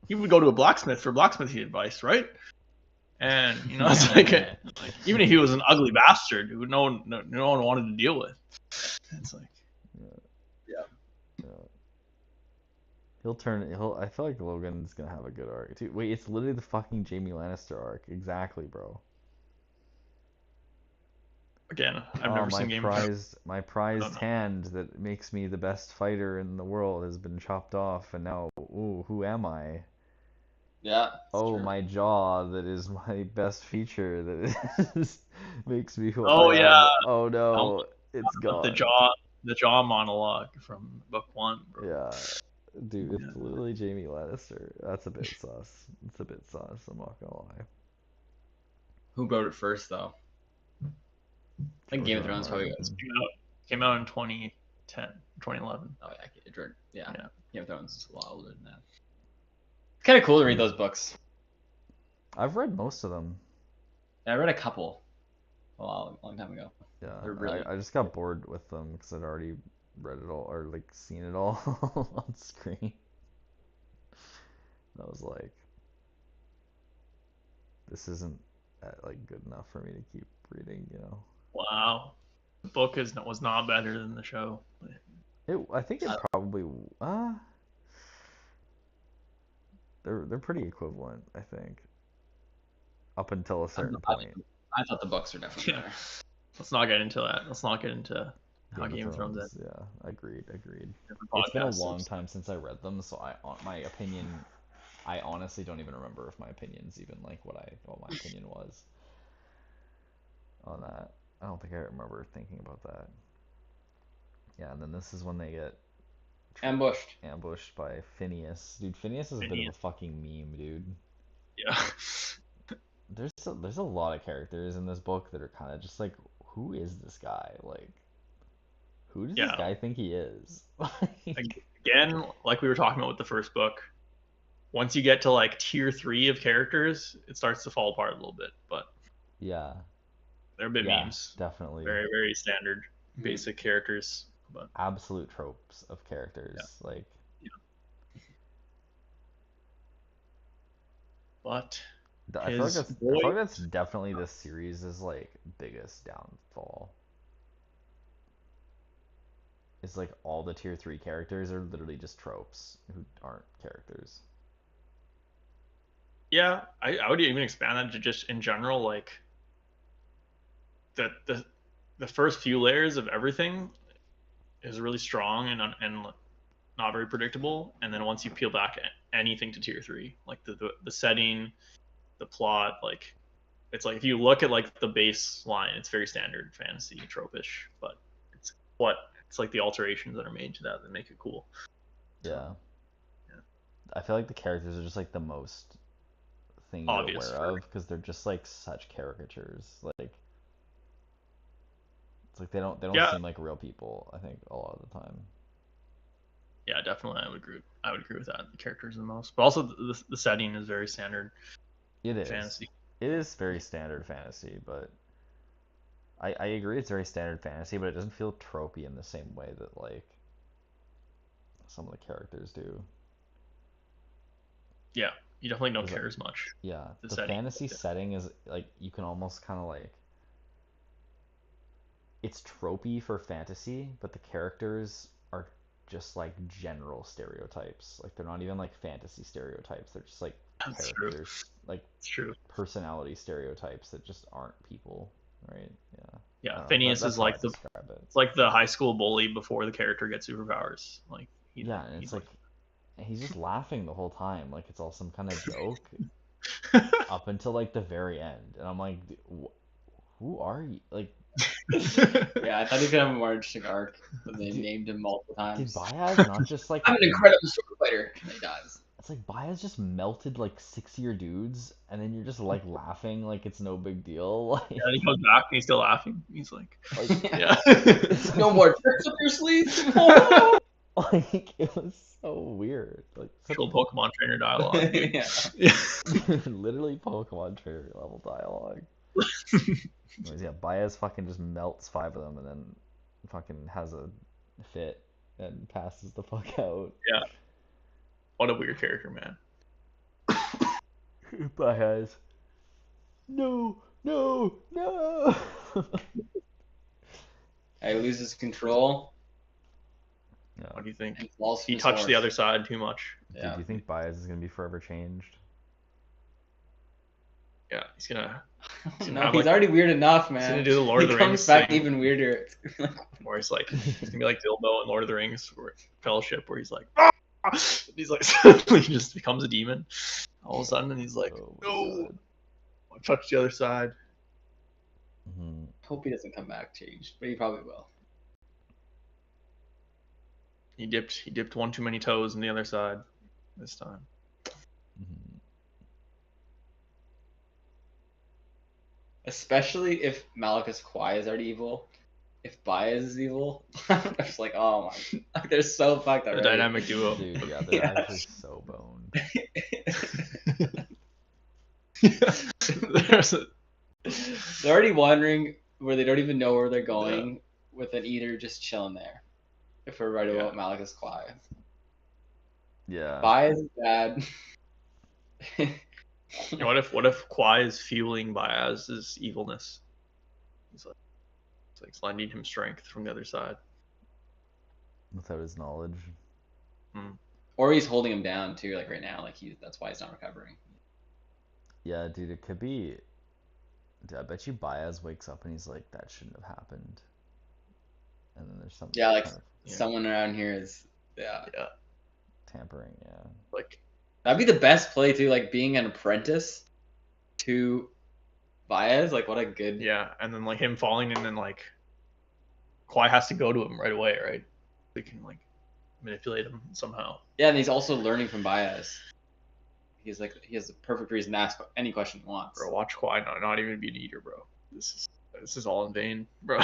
he would go to a blacksmith for blacksmithing advice, right? And it's like even if he was an ugly bastard, who no one wanted to deal with. It's like Yeah. I feel like Logan's gonna have a good arc too. Wait, it's literally the fucking Jaime Lannister arc. Exactly, bro. again, I've never seen Game of Thrones. My prized hand that makes me the best fighter in the world has been chopped off, and now, ooh, who am I? Yeah. Oh, True. my jaw that is my best feature that makes me who Oh I am. yeah, Oh no, it's gone. the jaw monologue from book 1, bro. Yeah, dude, it's literally Jaime Lannister. That's a bit sus. It's a bit sus. I'm not gonna lie. Who wrote it first, though? I think Game of Thrones probably goes. Came out in 2010, 2011. Oh yeah, Jordan. Yeah. Yeah. Game of Thrones is a lot older than that. It's kind of cool to read those books. I've read most of them. Yeah, I read a couple a long time ago. Yeah, They're really I just got bored with them because I'd already read it all or like seen it all on screen. And I was like, this isn't like good enough for me to keep reading, you know. Wow, the book was not better than the show. I think it probably they're pretty equivalent, I think. Up until a certain point. I thought the books were definitely better. Let's not get into that. Let's not get into how Game of Thrones is. Yeah, agreed. It's been a long time since I read them, so my opinion, I honestly don't even remember if my opinion's even like what my opinion was on that. I don't think I remember thinking about that. Yeah, and then this is when they get ambushed by Phineas. Dude, Phineas is a bit of a fucking meme, dude. Yeah. There's a lot of characters in this book that are kind of just like, who is this guy? Like, who does this guy think he is? Again, like we were talking about with the first book, once you get to like tier 3 of characters, it starts to fall apart a little bit. But yeah, they're a bit memes. Definitely. Very, very standard, basic characters. But absolute tropes of characters, like. Yeah. But I feel like that's definitely this series' like biggest downfall. It's like all the tier 3 characters are literally just tropes who aren't characters. Yeah, I would even expand that to just in general, like the first few layers of everything is really strong and not very predictable, and then once you peel back anything to tier 3, like the setting, the plot, like it's like if you look at like the baseline, it's very standard fantasy tropish, but it's like the alterations that are made to that make it cool. Yeah. I feel like the characters are just like the most thing you're obvious aware of because they're just like such caricatures. Like it's like they don't seem like real people, I think, a lot of the time. Yeah, definitely, I would agree with that. The characters are the most, but also the setting is very standard. It is fantasy. It is very standard fantasy, but I agree it's very standard fantasy, but it doesn't feel tropey in the same way that like some of the characters do. Yeah, you definitely don't care as much. Yeah, the fantasy setting is like you can almost kind of like it's tropey for fantasy, but the characters are just like general stereotypes. Like they're not even like fantasy stereotypes. They're just like characters, like personality stereotypes that just aren't people, right? Yeah. Yeah, Phineas is like it's like the high school bully before the character gets superpowers. Like and it's like he's just laughing the whole time, like it's all some kind of joke, up until like the very end, and I'm like, who are you? Like. Yeah, I thought he could have a more interesting arc, but they named him multiple times. Did Baez not just like? I'm an incredible sword fighter. And he dies. It's like Baez just melted like 6-year dudes, and then you're just like laughing like it's no big deal. Like, yeah, he comes back and he's still laughing. He's like yeah. No more tricks up your sleeves. Like it was so weird. Like actual Pokemon trainer dialogue. Yeah. Literally Pokemon trainer level dialogue. Yeah, Baez fucking just melts 5 of them and then fucking has a fit and passes the fuck out. Yeah. What a weird character, man. Baez. No, no, no. He loses control What Yeah. do you think? and falls from He his touched the horse. other side too much. Dude, Yeah. do you think Baez is gonna be forever changed? Yeah, he's gonna No, have, he's like- already weird enough, he's man. gonna do the Lord of He the comes Rings back thing. even weirder. where he's like, he's gonna be like Bilbo in Lord of the Rings or Fellowship, where he's like, "Ah!" He's like suddenly just becomes a demon all of a sudden, and he's like, Oh my no, God. I touched the other side. Mhm. Hope he doesn't come back changed, but he probably will. He dipped one too many toes in the other side this time. Mhm. Especially if Malachus Kwai is already evil. If Baez is evil, I'm just like, oh my, they're so fucked The already. dynamic duo. Dude, yeah, they're Yeah. actually so boned. There's a, They're already wandering where they don't even know where they're going, with an eater just chilling there. If we're right about Yeah. Malachus Kwai. Yeah. Baez is bad. you know, what if Kwai is fueling Baez's evilness? It's like lending him strength from the other side. Without his knowledge. Or he's holding him down too, like right now, like that's why he's not recovering. Yeah, dude, it could be. Dude, I bet you Baez wakes up and he's like, that shouldn't have happened. And then there's something Yeah, like kind of Yeah. someone around here is, yeah. Yeah, tampering, yeah. like That'd be the best play too, like being an apprentice to Baez. Like what a good. yeah, and then like him falling, and then like Kwai has to go to him right away, right? They can like manipulate him somehow. Yeah, and he's also learning from Baez. He's like he has a perfect reason to ask any question he wants. Bro, watch Kwai not even be an eater, bro. This is all in vain, bro.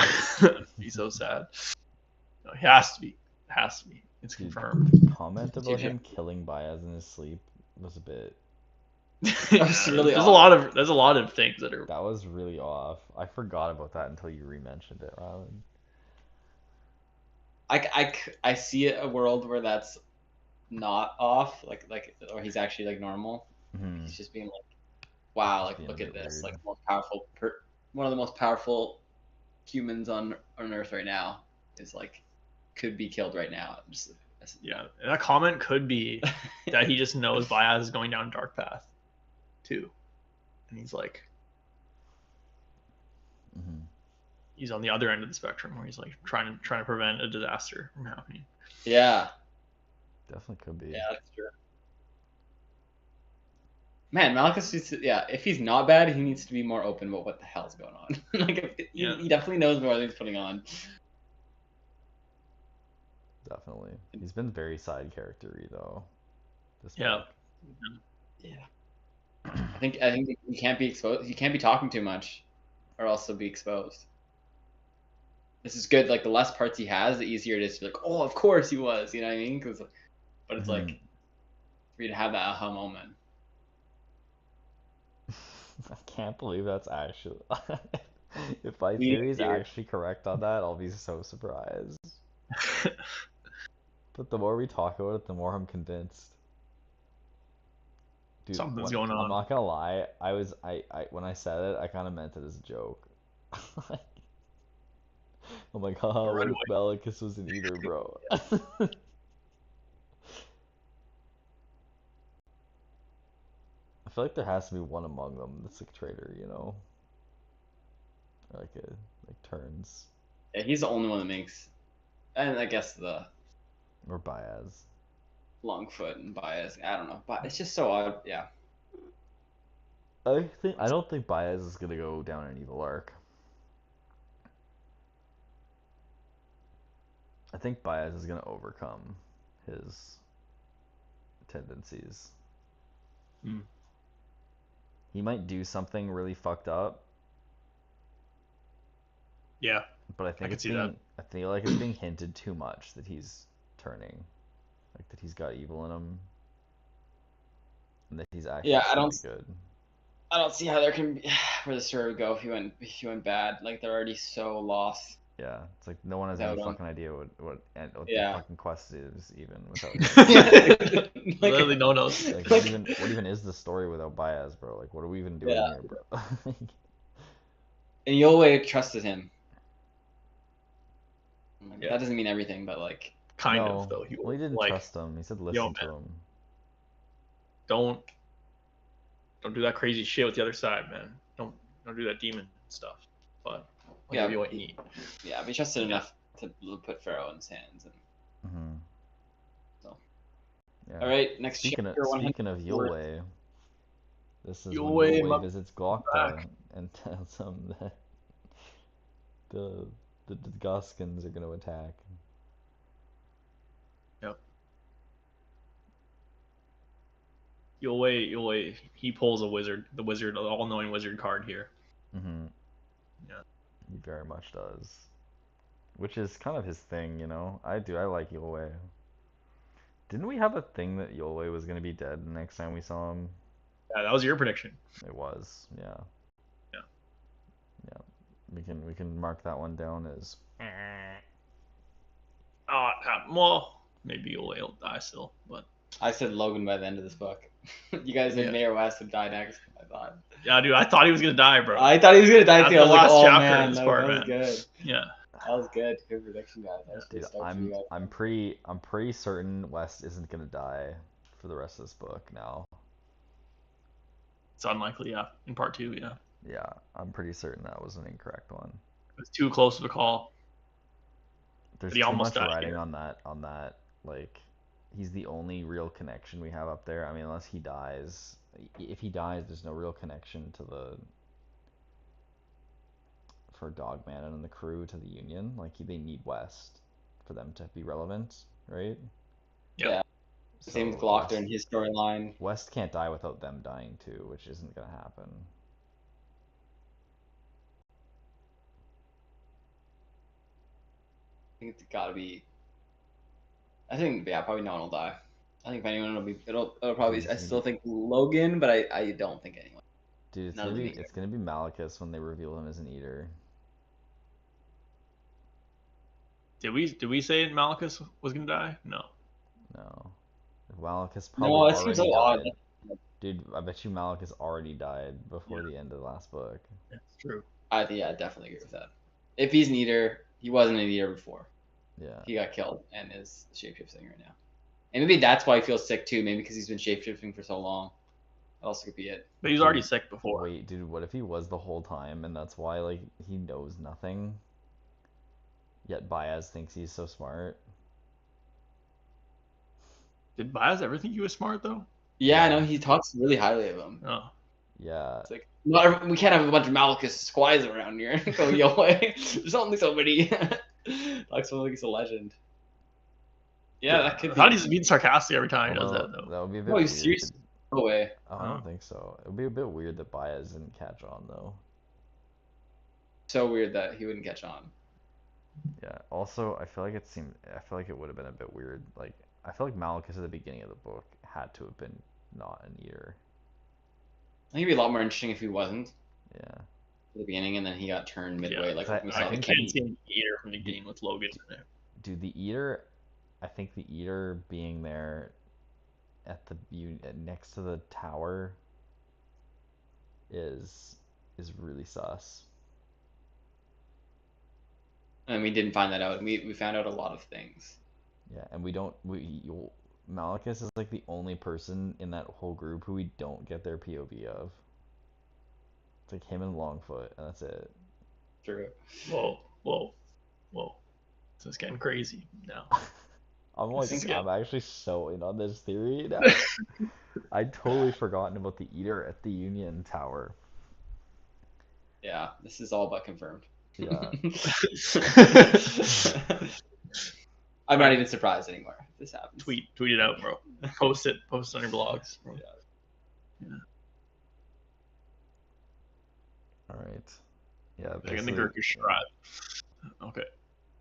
Be so sad. No, he has to be. Has to be. It's Dude, confirmed. comment about him killing Baez in his sleep was a bit. That's really there's odd. there's a lot of things that are. That was really off. I forgot about that until you re-mentioned it, Rylan. I see a world where that's not off, like or he's actually like normal. Mhm. He's just being like, wow, Just like being look a at bit this, weird. like most powerful, one of the most powerful humans on Earth right now is like could be killed right now. Just Yeah, and that comment could be that he just knows Baez is going down a dark path, too, and he's like, Mhm. he's on the other end of the spectrum where he's like trying to prevent a disaster from happening. yeah, Definitely could be. yeah, that's true. Man, Malachus needs to, yeah, if he's not bad, he needs to be more open about what the hell's going on. Like, Yeah. he definitely knows more than he's putting on. Definitely. He's been very side character-y though. This Yeah. book. Yeah. I think you can't be exposed. You can't be talking too much, or else he'll be exposed. This is good. Like the less parts he has, the easier it is to be like, oh, of course he was. You know what I mean? But it's like Mhm. for you to have that aha moment. I can't believe that's actually. If my Me theory is neither. actually correct on that, I'll be so surprised. But the more we talk about it, the more I'm convinced. Dude, Something's going on. I'm not gonna lie. I when I said it, I kind of meant it as a joke. I'm like, haha, what Right if Malachus was an eater, bro? I feel like there has to be one among them that's like a traitor, you know? Or like turns. Yeah, he's the only one that makes, and I guess the Or Baez. Longfoot and Baez. I don't know, but it's just so odd. Yeah. I don't think Baez is gonna go down an evil arc. I think Baez is gonna overcome his tendencies. Hmm. He might do something really fucked up, Yeah, but I think could it's see being that. I feel like it's being hinted too much that he's turning. Like that he's got evil in him. And that he's actually Yeah, I gonna don't- be good. I don't see how there can be where the story would go if he went bad. Like they're already so lost. Yeah, it's like no one has Without any him. fucking idea what the Yeah. fucking quest is even without. Literally no one knows. Like Like- what even is the story without Baez, bro? Like what are we even doing Yeah. here, bro? And Yolway trusted him. Yeah. That doesn't mean everything, but like, Kind No, of though. He well, he didn't like trust him. He said listen to man. him. don't do that crazy shit with the other side, man. Don't do that demon stuff. But I'll Yeah, give you what you need. yeah, but he trusted Yeah. enough to put Pharaoh in his hands. And... Hmm. So. Yeah. All right, next Speaking chapter. speaking of 104. Yulwei, this is Yulwei when Yulwei must visits be Glokta back. and tells him that the Guskins are gonna attack. Yep. Yulwei, he pulls the all-knowing wizard card here. Hmm. Yeah. He very much does. Which is kind of his thing, you know? I like Yulwei. Didn't we have a thing that Yulwei was gonna be dead the next time we saw him? Yeah, that was your prediction. It was, yeah. Yeah. Yeah. We can mark that one down as Well, maybe Yulwei will die still, but I said Logan by the end of this book. You guys said Yeah. Mayor West would die next. I thought. yeah, dude, I thought he was gonna die, bro. I thought he was gonna die That's too. I the was like, last oh chapter of man, this that, part, that was man. good. Yeah. That was good. Good prediction, guys. That was dude, good start for you guys. I'm pretty certain West isn't gonna die for the rest of this book now. It's unlikely, yeah. In part 2, yeah. Yeah, I'm pretty certain that was an incorrect one. It's too close of a call. There's But he too almost much died riding here. on that like he's the only real connection we have up there. I mean, unless he dies. If he dies, there's no real connection to for Dogman and the crew to the Union. Like they need West for them to be relevant, right? Yep. Yeah. Same with Glockter and his storyline. West can't die without them dying too, which isn't gonna happen. I think it's gotta be. I think probably no one will die. I think if anyone it'll probably. I still think Logan, but I don't think anyone. Dude, None of them either. it's gonna be Malachus when they reveal him as an eater. Did we say Malachus was gonna die? No. No. Malachus probably No, that seems so odd. died. Dude, I bet you Malachus already died before the end of the last book. That's true. I definitely agree with that. If he's an eater, he wasn't an eater before. Yeah. He got killed and is shapeshifting right now. And maybe that's why he feels sick too. Maybe because he's been shapeshifting for so long. That also could be it. But he was already sick before. Wait, dude, what if he was the whole time and that's why like he knows nothing? Yet Baez thinks he's so smart. Did Baez ever think he was smart though? Yeah, I know. He talks really highly of him. Oh. Yeah. It's like we can't have a bunch of Malachus squires around here. Go your way. There's only so many. Talks like he's a legend. Yeah, that could I be. thought he's being sarcastic every time he does Although, that though. that would be a bit No, weird. he's serious. No way. I Huh? don't think so. It would be a bit weird that Baez didn't catch on though. So weird that he wouldn't catch on. Yeah. Also, I feel like it would have been a bit weird. Like, I feel like Malachus at the beginning of the book had to have been not an eater. I think it'd be a lot more interesting if he wasn't Yeah. at the beginning and then he got turned midway. Yeah, Like I- we I saw I the think can't Ken. see him eater from the beginning with Logan in there. Dude, I think the eater being there at next to the tower is really sus. And we didn't find that out. We found out a lot of things. Yeah, and Malachus is like the only person in that whole group who we don't get their POV of. It's like him and Longfoot, and that's it. True. Whoa. This is getting crazy now. I'm actually so in on this theory now. I'd totally forgotten about the eater at the Union Tower. Yeah, this is all but confirmed. Yeah. I'm not even surprised anymore if this happens. Tweet it out, bro. Post it on your blogs. Bro. All right. Yeah. Like in the this is- Gurkish tribe. Okay.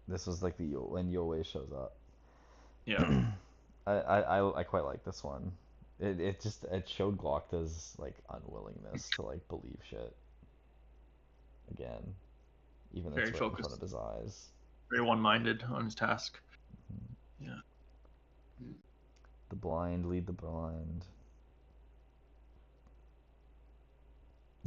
This was like when Yolwei shows up. Yeah. I quite like this one. It showed Glokta's like unwillingness to like believe shit. Again. even Very it's right in front focused. of his eyes. Very one-minded on his task. Yeah. The blind lead the blind.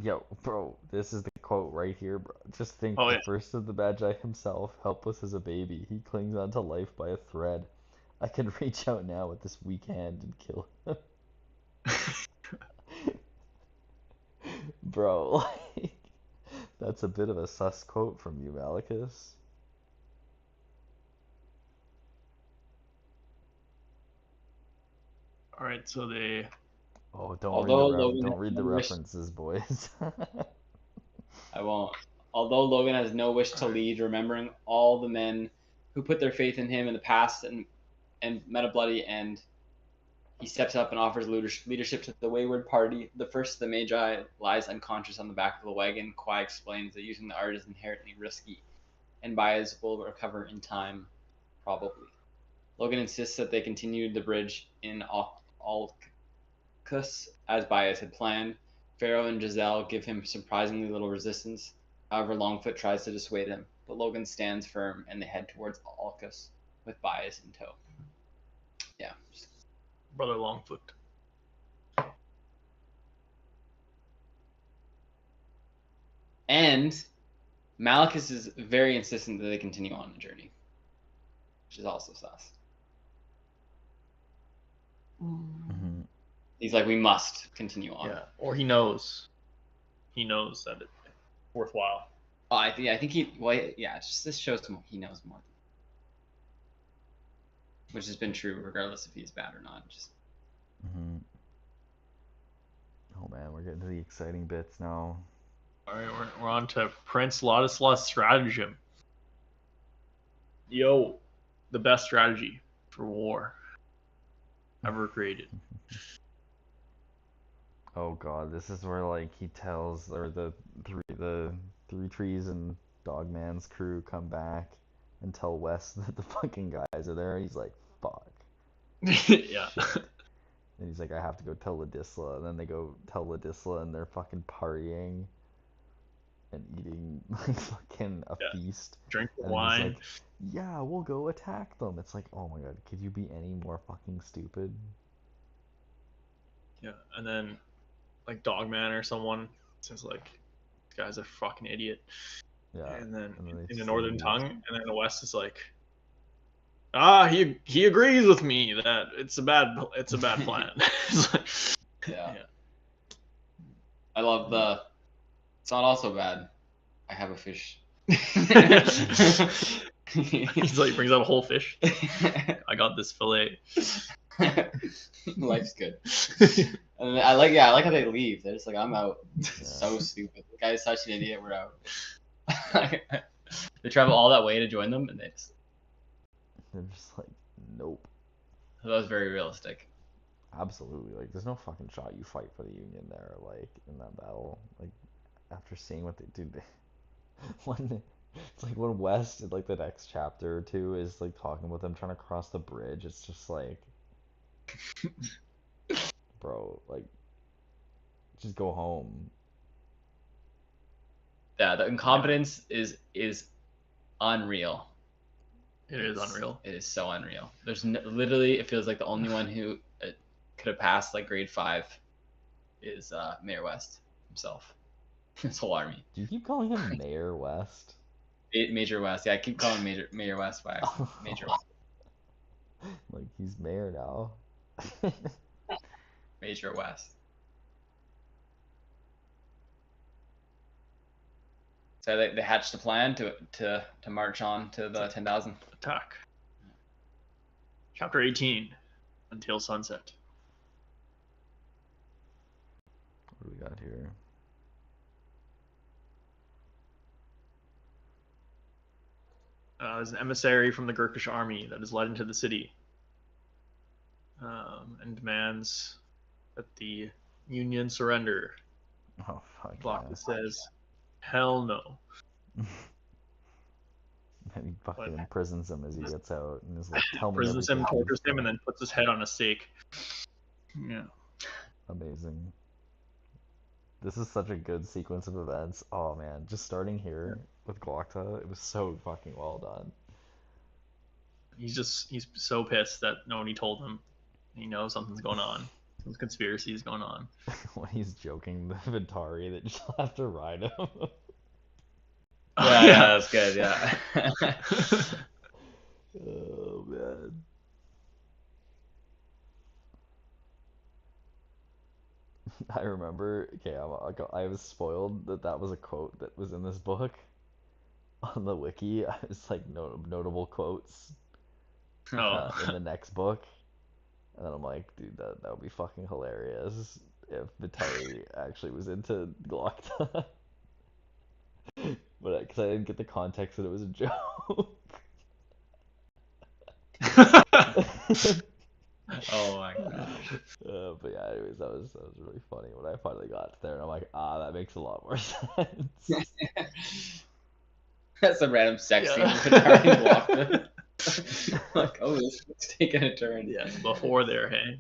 Yo, bro, this is the quote right here, bro. Just think, Oh the yeah. first of the Magi himself, helpless as a baby, he clings onto life by a thread. I can reach out now with this weak hand and kill him. Bro, like, that's a bit of a sus quote from you, Malachus. All right, so they. Oh, don't Although read the Logan don't has read the no wish, references, boys. I won't. Although Logan has no wish to lead, remembering all the men who put their faith in him in the past and met a bloody end, he steps up and offers leadership to the wayward party. The first of the Magi lies unconscious on the back of the wagon. Kwai explains that using the art is inherently risky, and Baez will recover in time, probably. Logan insists that they continue the bridge in Alcus as Baez had planned. Pharaoh and Giselle give him surprisingly little resistance. However, Longfoot tries to dissuade him, but Logan stands firm and they head towards Alcus with Baez in tow. Yeah. Brother Longfoot. And Malachus is very insistent that they continue on the journey, which is also sus. Mhm. He's like, we must continue on. Yeah, or he knows. He knows that it's worthwhile. Oh, I think he. Well, yeah. It's just, this shows him he knows more, which has been true regardless if he's bad or not. Just Mhm. Oh man, we're getting to the exciting bits now. All right, we're on to Prince Ladislaus' stratagem. Yo, the best strategy for war ever created. Oh god, this is where like he tells, or the three trees and Dogman's crew come back and tell Wes that the fucking guys are there. He's like, fuck. Yeah. Shit. And he's like, I have to go tell Ladisla. And then they go tell Ladisla, and they're fucking partying and eating like fucking a Yeah. feast. Drink the And then he's wine. like, yeah, we'll go attack them. It's like, oh my god, could you be any more fucking stupid? Yeah, and then like Dogman or someone says like, "This guy's a fucking idiot." Yeah. And then And then they in the just Northern leave. tongue, and then the West is like, he agrees with me that it's a bad plan. It's like, yeah. yeah. I love the. It's not also bad. I have a fish. He's like brings out a whole fish. I got this fillet. Life's good. And I like how they leave. They're just like, I'm out. So stupid. The guy's such an idiot. We're out. They travel all that way to join them, and They're just like, nope. that was very realistic. Absolutely. Like, there's no fucking shot you fight for the Union there, like, in that battle. Like, after seeing what they do, when it's like when West in like the next chapter or two is like talking about them trying to cross the bridge, it's just like, bro, like, just go home. Yeah, the incompetence is unreal. It is unreal. It is so unreal. There's literally, it feels like the only one who could have passed like grade 5 is Mayor West himself. His whole army. Do you keep calling him Mayor West? Major West. Yeah, I keep calling him Mayor West by accident. Major West. Like, he's mayor now. Major West. So they hatched a plan to march on to the 10,000. Attack. Chapter 18. Until sunset. What do we got here? There's an emissary from the Gurkish army that is led into the city and demands that the Union surrender. Oh, fuck Block says, hell no. And he fucking imprisons him as he gets out and is like, tell me Prisons him, everything. tortures him, and then puts his head on a stake. Yeah. Amazing. This is such a good sequence of events. Oh man, just starting here with Glokta, it was so fucking well done. He's so pissed that nobody told him. He knows something's going on. Some conspiracy is going on. When he's joking the Ventari that you'll have to ride him. Yeah, that's good. Yeah. Oh man. I remember, okay, I was spoiled that that was a quote that was in this book on the wiki. I was like notable quotes Oh, in the next book, and then I'm like, dude, that would be fucking hilarious if Vitari actually was into Glokta, but because I didn't get the context that it was a joke. Oh my gosh. But yeah, anyways, that was really funny when I finally got there, and I'm like, that makes a lot more sense. That's a random sex scene Yeah. with Atari blocked. Like, oh, this is taking a turn. yeah, before they're hanged.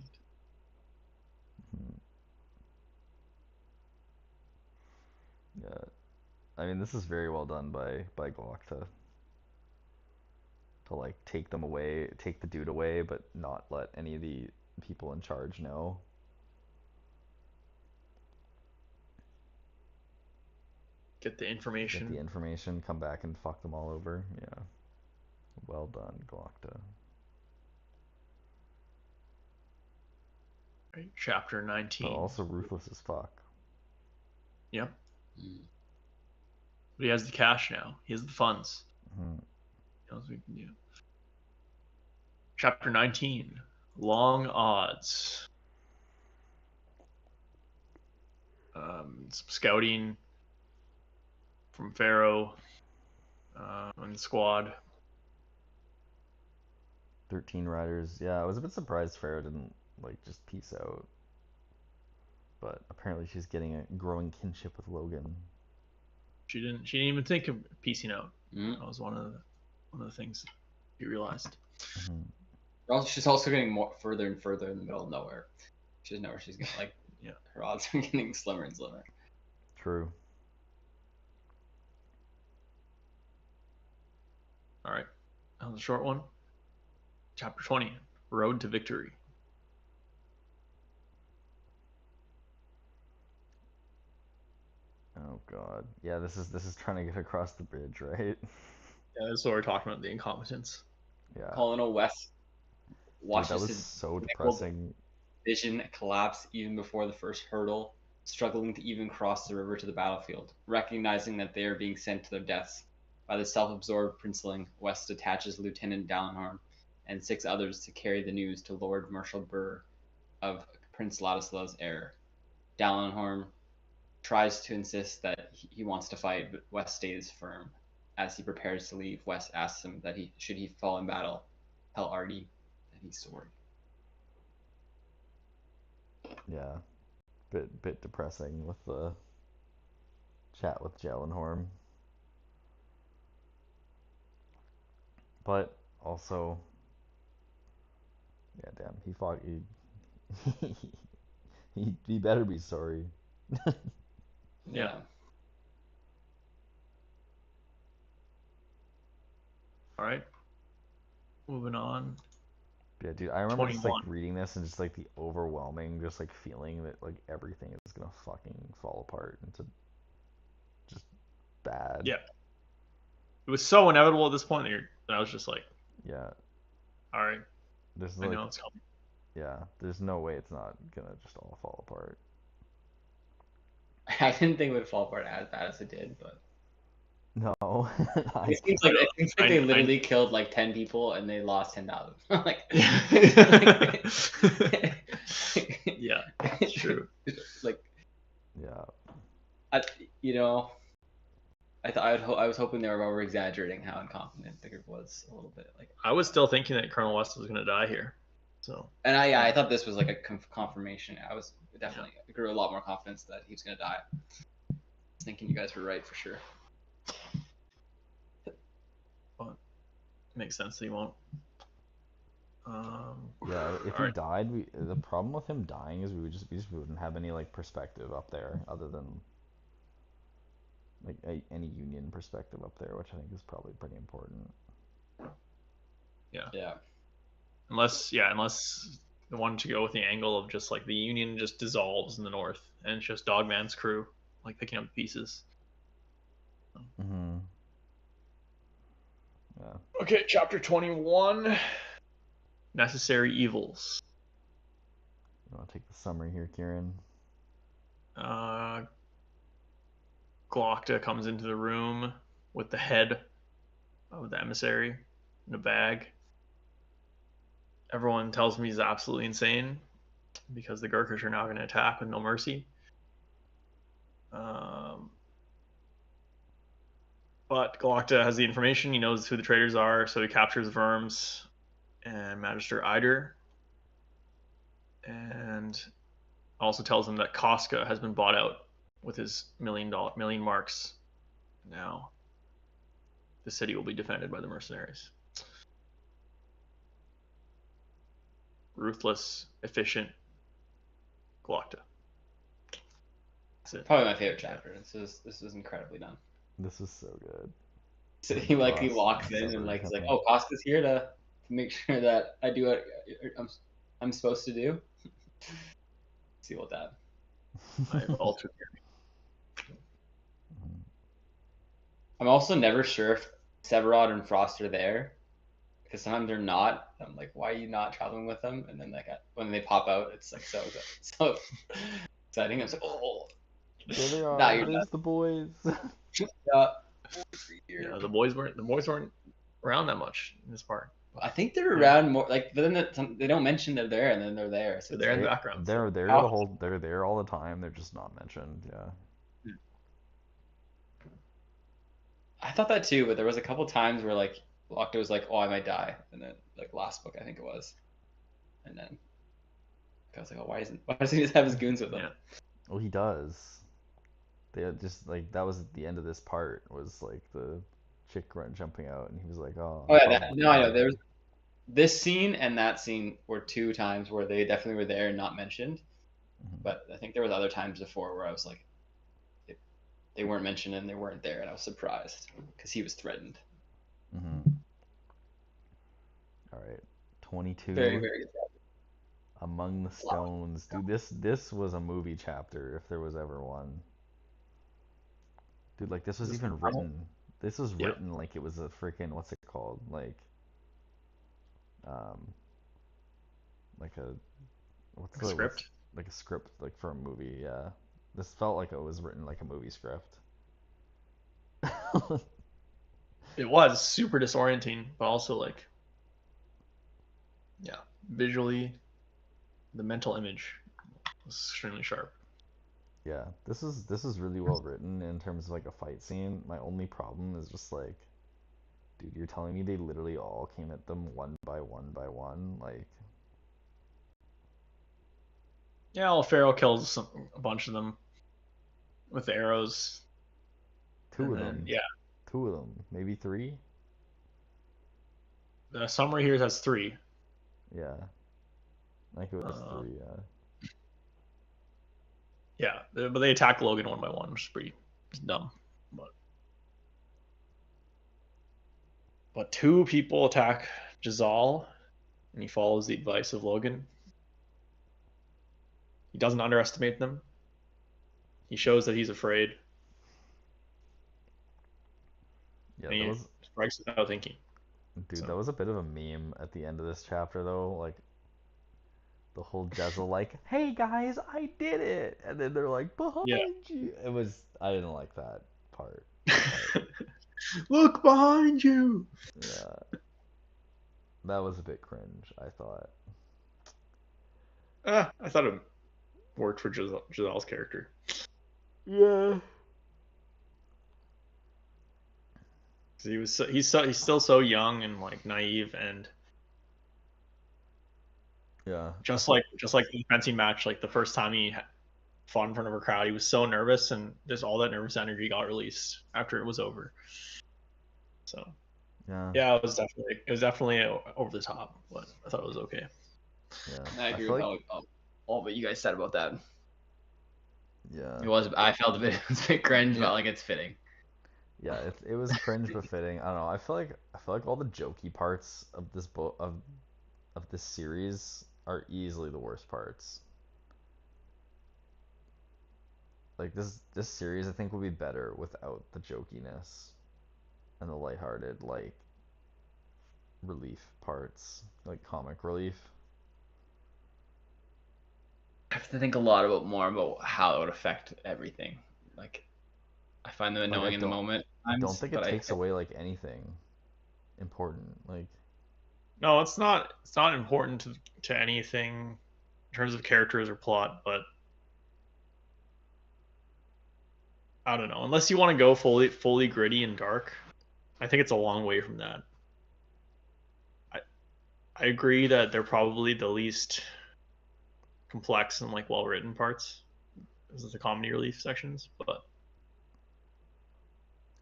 Yeah, I mean, this is very well done by Glokta to like take them away, take the dude away, but not let any of the people in charge know. Get the Get information. the information, come back and fuck them all over. Yeah, well done, Glokta. Right, chapter 19. But also ruthless as fuck. Yeah. Mm. But he has the cash now. He has the funds. Mhm. He knows what we can do. Chapter 19. Long odds. Some scouting from Pharaoh and the squad. 13 riders. Yeah, I was a bit surprised Farrah didn't like just peace out. But apparently she's getting a growing kinship with Logan. She didn't even think of piecing out. Mm. That was one of the things he realized. Mhm. She's also getting more further and further in the middle of nowhere. She doesn't know where she's going. Like, Yeah. her odds are getting slimmer and slimmer. True. All right. That was a short one. Chapter 20. Road to Victory. Oh god. Yeah, this is trying to get across the bridge, right? Yeah, that's what we're talking about, the incompetence. Yeah. Colonel West Dude, watches that was his so nickel depressing. vision collapse even before the first hurdle, struggling to even cross the river to the battlefield. Recognizing that they are being sent to their deaths by the self-absorbed princeling, West detaches Lieutenant Dallenhorn and 6 others to carry the news to Lord Marshal Burr of Prince Ladislaus' heir. Dallenhorn tries to insist that he wants to fight, but West stays firm. As he prepares to leave, West asks him that should he fall in battle, tell Artie that he's sorry. Yeah. Bit depressing with the chat with Jallenhorn. But also, yeah, damn, he fought he better be sorry. Yeah. All right. Moving on. Yeah, dude, I remember just like 21. reading this and just like the overwhelming just like feeling that like everything is gonna fucking fall apart into just bad. Yeah. It was so inevitable at this point that I was just like, Yeah. all right, There's I like know it's coming. yeah, there's no way it's not gonna just all fall apart. I didn't think it would fall apart as bad as it did, but No. it seems like they I- literally killed like 10 people and they lost 10,000. Like, Yeah, it's true. like, Yeah. you know, I was hoping they were over exaggerating how incompetent the group was a little bit. Like, I was still thinking that Colonel West was going to die here. So and I thought this was like a confirmation. I was definitely grew a lot more confidence that he was gonna die. I was thinking you guys were right for sure. it makes sense that he won't. Yeah, if all he right. died, the problem with him dying is we just wouldn't have any like perspective up there other than like any Union perspective up there, which I think is probably pretty important. Yeah. Unless they wanted to go with the angle of just like the Union just dissolves in the north and it's just Dogman's crew like picking up the pieces. Mm-hmm. Yeah. Okay, chapter 21. Necessary evils. You want to take the summary here, Kieran? Glocta comes into the room with the head of the emissary in a bag. Everyone tells me he's absolutely insane because the Gurkhas are now going to attack with no mercy. But Glocta has the information. He knows who the traitors are, so he captures Verms and Magister Eider. And also tells him that Casca has been bought out with his million marks. Now, the city will be defended by the mercenaries. Ruthless, efficient Glocta. That's it. Probably my favorite chapter. This was incredibly done. This is so good. So he walks in and like he's like, oh, Casca's here to make sure that I do what I'm supposed to do. See what that. I have altered. I'm also never sure if Severod and Frost are there, because sometimes they're not. I'm like, why are you not traveling with them? And then like when they pop out, it's like so exciting. I'm like, oh, There they are. Nah, you're There's the boys. Yeah, the boys weren't around that much in this part. I think they're around more. Like, but then they don't mention they're there, and then they're there. So They're in the background. They're there the whole. They're there all the time. They're just not mentioned. Yeah. I thought that too, but there was a couple times where like Glocta was like, "Oh, I might die," and then like last book I think it was, and then I was like, "Oh, why doesn't he just have his goons with him?" Yeah. Well, he does. They just like that was the end of this part was like the chick jumping out, and he was like, "Oh." Oh yeah, no, I know. There's this scene and that scene were two times where they definitely were there and not mentioned, but I think there was other times before where I was like, they weren't mentioned and they weren't there, and I was surprised because he was threatened. Mm-hmm. All right, 22. Very, very good. Among the Stones, dude. This was a movie chapter if there was ever one. Dude, like this was even written. This was written like it was a freaking what's it called? Like a what's the script? Like a script like for a movie. Yeah, this felt like it was written like a movie script. It was super disorienting, but also like, yeah, visually, the mental image was extremely sharp. Yeah, this is really well written in terms of like a fight scene. My only problem is just like, dude, you're telling me they literally all came at them one by one, like. Yeah, well, Pharaoh kills a bunch of them with arrows. Two of them. Yeah. 2 of them, maybe 3. The summary here has 3. Yeah, I think it was 3. Yeah. Yeah, but they attack Logan one by one, which is pretty dumb. But 2 people attack Jazal, and he follows the advice of Logan. He doesn't underestimate them. He shows that he's afraid. Yeah, and he strikes without thinking. Dude, that was a bit of a meme at the end of this chapter, though. Like, the whole Jezzel, like, "Hey guys, I did it," and then they're like, "Behind you." It was. I didn't like that part. Look behind you. Yeah, that was a bit cringe. I thought. I thought it worked for Jazal's character. Yeah. He's still so young and like naive, and yeah, just like the fencing match, like the first time he fought in front of a crowd, he was so nervous, and just all that nervous energy got released after it was over. So Yeah. Yeah, it was definitely over the top, but I thought it was okay. Yeah. I agree feel with like, all what you guys said about that. yeah. I felt a bit, it was a bit cringe, Yeah. but like it's fitting. Yeah, it was cringe but fitting. I don't know. I feel like all the jokey parts of this book of this series are easily the worst parts. Like this series I think would be better without the jokiness and the lighthearted like relief parts, like comic relief. I have to think a lot more about how it would affect everything. Like I find them Like annoying in the moment I don't sometimes, think it but takes away like anything important. Like No, it's not. It's not important to anything in terms of characters or plot, but I don't know. Unless you want to go fully gritty and dark, I think it's a long way from that. I agree that they're probably the least complex and like well written parts. This is the comedy relief sections, but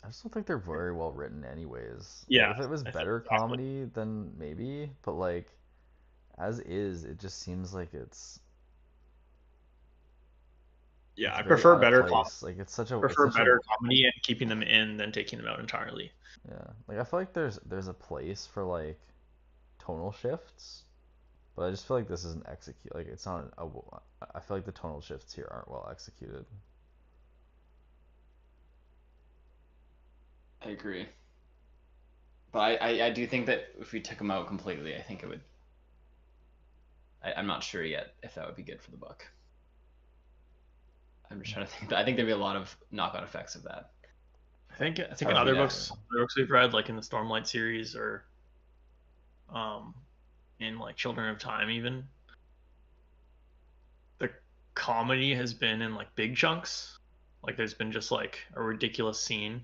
I just don't think they're very well written anyways. Like yeah, if it was I think better exactly. comedy then maybe, but like as is it just seems like it's Yeah, I very prefer out of better place. Like it's prefer such a better comedy and keeping them in than taking them out entirely. yeah. Like I feel like there's a place for like tonal shifts, but I just feel like this isn't execute like it's not I feel like the tonal shifts here aren't well executed. I agree. But I do think that if we took them out completely, I think it would. I'm not sure yet if that would be good for the book. I'm just trying to think. I think there'd be a lot of knock-on effects of that. I think in hard for other me to- books we've read, like in the Stormlight series or in like Children of Time, even the comedy has been in like big chunks. Like there's been just like a ridiculous scene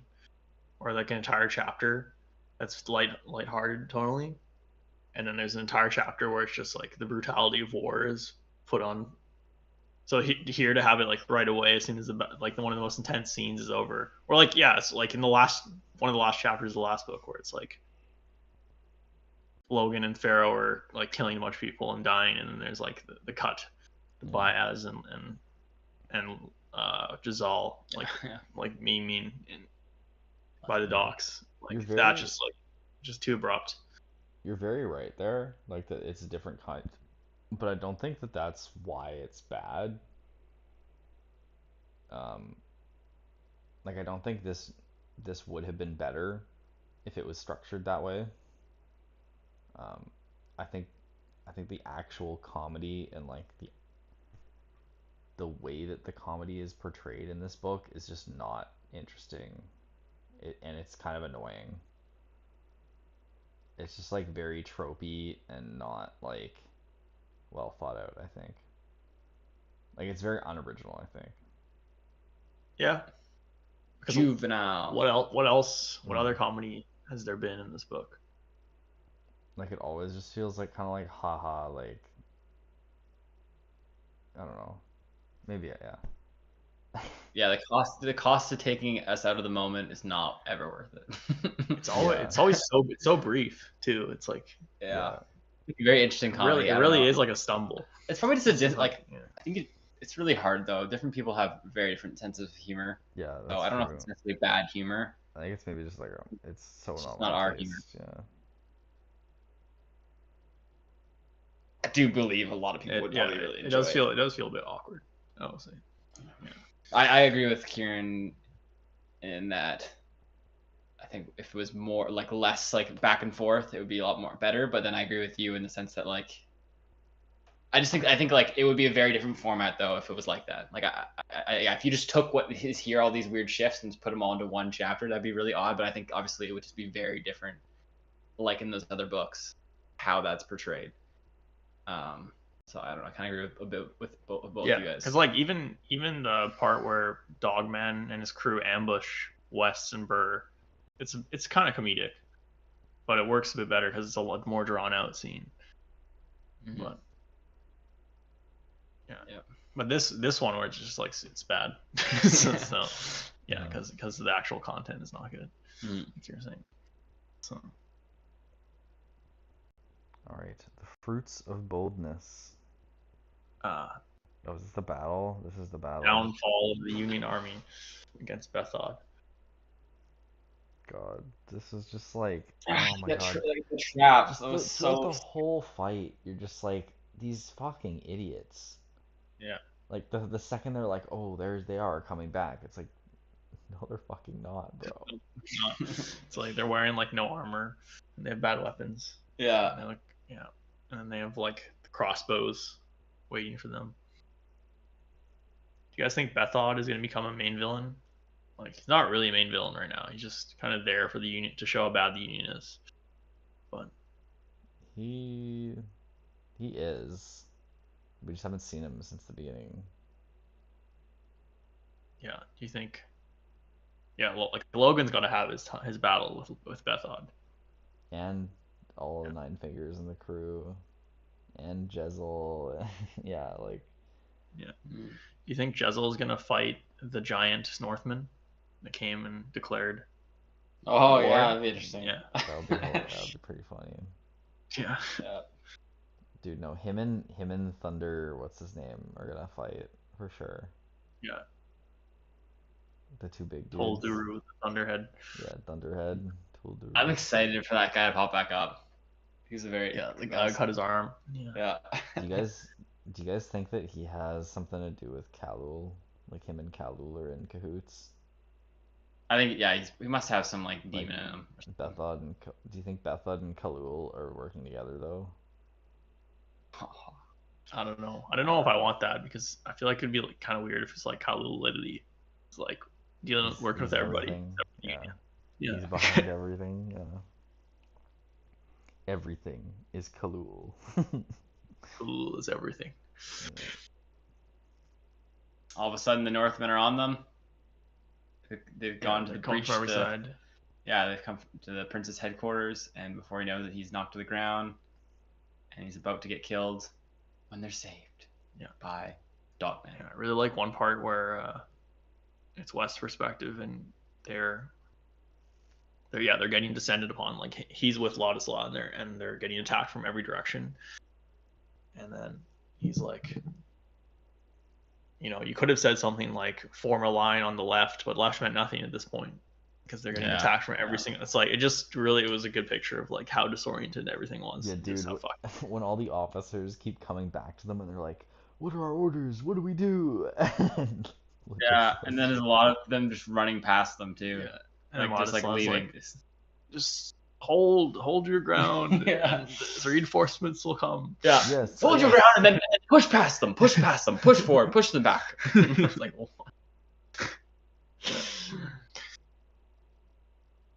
or like an entire chapter that's lighthearted tonally, and then there's an entire chapter where it's just like the brutality of war is put on. So here to have it like right away as soon as like one of the most intense scenes is over, or like yeah, it's like in the last one of the last chapters of the last book where it's like Logan and Pharaoh are like killing a bunch of people and dying, and then there's like the cut to Baez and Jazal like Yeah. like mean by the docks. Like You're that very just too abrupt. you're very right there. Like that it's a different kind, but I don't think that that's why it's bad. Um, like I don't think this would have been better if it was structured that way. Um, I think I think the actual comedy and like the way that the comedy is portrayed in this book is just not interesting. And it's kind of annoying. It's just like very tropey and not like well thought out, I think. Like it's very unoriginal, I think. Yeah. Because Juvenile. what else? What other comedy has there been in this book? Like it always just feels like kind of like haha like I don't know. Maybe yeah. Yeah, the cost of taking us out of the moment is not ever worth it. It's always so brief too. It's like yeah. Very interesting comedy. it really is like a stumble. It's probably just a Like yeah. I think it's really hard though. Different people have very different sense of humor. Yeah, So that's I don't know true. if it's necessarily bad humor. I think it's maybe just like it's so It's not just not my our taste. humor. Yeah. I do believe a lot of people would probably really enjoy it does feel a bit awkward, I will say. Yeah. I agree with Kieran in that I think if it was more like less like back and forth, it would be a lot more better. But then I agree with you in the sense that like I think like it would be a very different format though if it was like that. Like if you just took what is here, all these weird shifts, and just put them all into one chapter, that'd be really odd. But I think obviously it would just be very different, like in those other books, how that's portrayed. So I don't know. I kind of agree a bit with both of you guys. Because like even the part where Dogman and his crew ambush West and Burr, it's kind of comedic, but it works a bit better because it's a lot more drawn out scene. Mm-hmm. But yeah. But this one where it's just like it's bad. so yeah, because the actual content is not good. Mm-hmm. That's what you're saying. So All right, the fruits of boldness. Uh, Oh, is this the battle? This is the battle. downfall of the Union army against Bethod. God, this is just like, oh my God. Like the traps. Just That was throughout the so. whole fight, you're just like these fucking idiots. Yeah. Like the second they're like, oh, there's they are coming back. It's like, no, they're fucking not, bro. It's like they're wearing like no armor and they have bad weapons. Yeah. And they're like, yeah. And then they have like the crossbows waiting for them. Do you guys think Bethod is going to become a main villain? Like, he's not really a main villain right now. He's just kind of there for the Union to show how bad the Union is. But He is. We just haven't seen him since the beginning. yeah, do you think? Yeah, well, like Logan's got to have his battle with Bethod. And all the Nine Fingers in the crew. And Jezel. Yeah, like. Yeah. Do you think Jezel is going to fight the giant Northman that came and declared? Oh War? yeah, that'd be interesting. Yeah. That would be pretty funny. Yeah. Yeah. Dude, no, him and Thunder, what's his name, are gonna fight for sure. Yeah. The two big dudes. Tolduru with the Thunderhead. Yeah, Thunderhead, Tolduru. I'm excited for that guy to pop back up. He's a very Yeah, the guy cut his arm. Yeah. Yeah. Do you guys think that he has something to do with Khalul? Like him and Khalul are in cahoots? I think he must have some like demon in him. Bethod and do you think Bethod and Khalul are working together though? I don't know. I don't know if I want that because I feel like it'd be like, kind of weird if it's like Khalul literally is like working with everybody. Everything. Yeah. Yeah. He's behind everything. Yeah. Everything is Khalul. Khalul is everything. All of a sudden, the Northmen are on them. They've gone to come breach from every the. side. Yeah, they've come to the prince's headquarters, and before he knows it, he's knocked to the ground, and he's about to get killed, when they're saved. Yeah. By Dogman. Yeah, I really like one part where it's West's perspective and they're getting descended upon. Like he's with Ladislaw and they're getting attacked from every direction. And then he's like, you could have said something like form a line on the left, but left meant nothing at this point because they're getting attacked from every single. It's like it was a good picture of like how disoriented everything was. Yeah, dude. When all the officers keep coming back to them and they're like, "What are our orders? What do we do?" Yeah, and then there's a lot of them just running past them too. Yeah. And Like just like leaving. Like, just hold your ground. Yeah. And the reinforcements will come. Yeah. Yes. Hold your ground and then push past them, push forward, push them back. Like,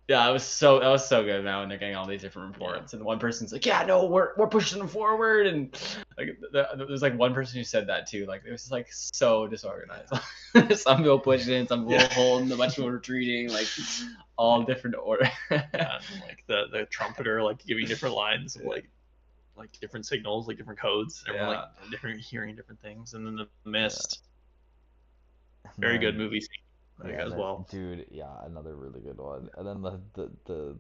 yeah, that was so good, man. When they're getting all these different reports, and one person's like, "Yeah, no, we're pushing them forward," and like there's like one person who said that too. Like it was like so disorganized. Some people pushing, some people holding, a bunch of people retreating, like all different order. Yeah, and like the trumpeter like giving different lines, like different signals, like different codes. Everyone like hearing different things, and then the mist. Very good movie scene. As well, dude. Yeah, another really good one. And then the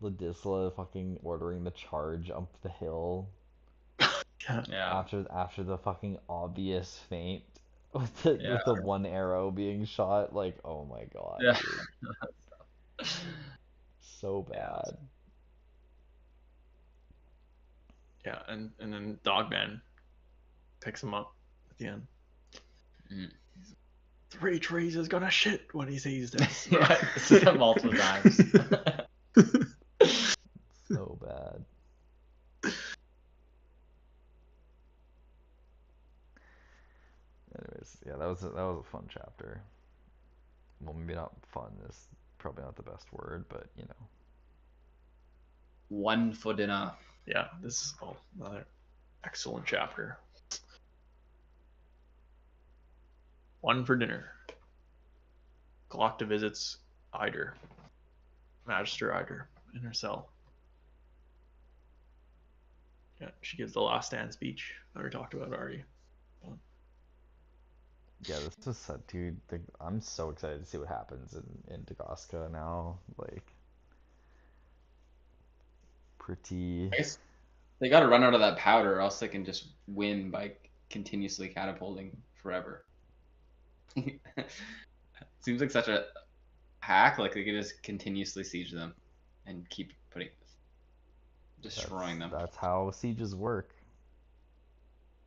Ladisla fucking ordering the charge up the hill. Yeah. After the fucking obvious feint with the one arrow being shot, like, oh my god. Yeah. Dude. So bad. Yeah, and then Dogman picks him up at the end. Mm. 3 trees is gonna shit when he sees this. Yeah, this is multiple times. So bad. Anyways, yeah, that was a fun chapter. Well, maybe not fun is probably not the best word, but you know. One for dinner. Yeah, this is another excellent chapter. One for dinner. Glocta visits Eider, Magister Eider, in her cell. Yeah, she gives the last stand speech that we talked about already. Yeah, this is set, dude. I'm so excited to see what happens in Dagosca now. Like, pretty. I guess they got to run out of that powder, or else they can just win by continuously catapulting forever. Seems like such a hack. Like they could just continuously siege them and keep destroying them. That's how sieges work.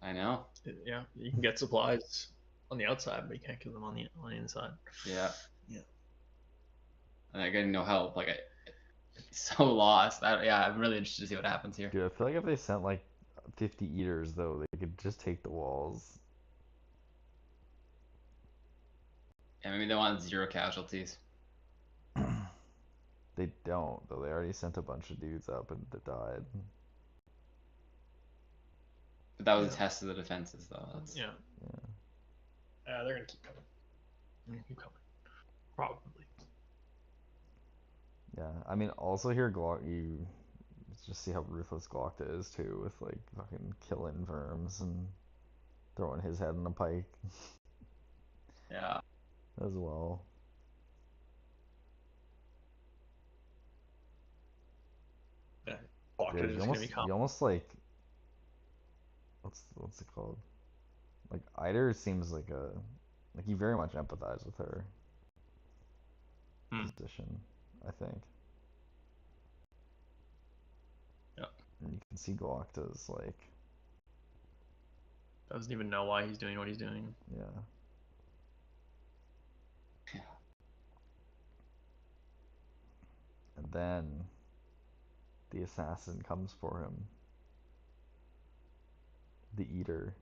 I know. Yeah, you can get supplies on the outside, but you can't get them on the inside. Yeah. Yeah. And I getting no help. Like it's so lost. Yeah, I'm really interested to see what happens here. Dude, I feel like if they sent like 50 eaters though, they could just take the walls. Yeah, maybe they want 0 casualties. They don't though. They already sent a bunch of dudes up and that died. But that was a test of the defenses, though. Yeah. They're gonna keep coming. Probably. Yeah, I mean, also here, Glock, you just see how ruthless Glockta is too, with like fucking killing verms and throwing his head in a pike Yeah. as well. Yeah. Glockta Dude, is gonna become. you almost like, what's it called? Like Eider seems like you very much empathize with her position, I think. Yeah. And you can see Glockta's like, Doesn't even know why he's doing what he's doing. yeah. And then the assassin comes for him. The eater.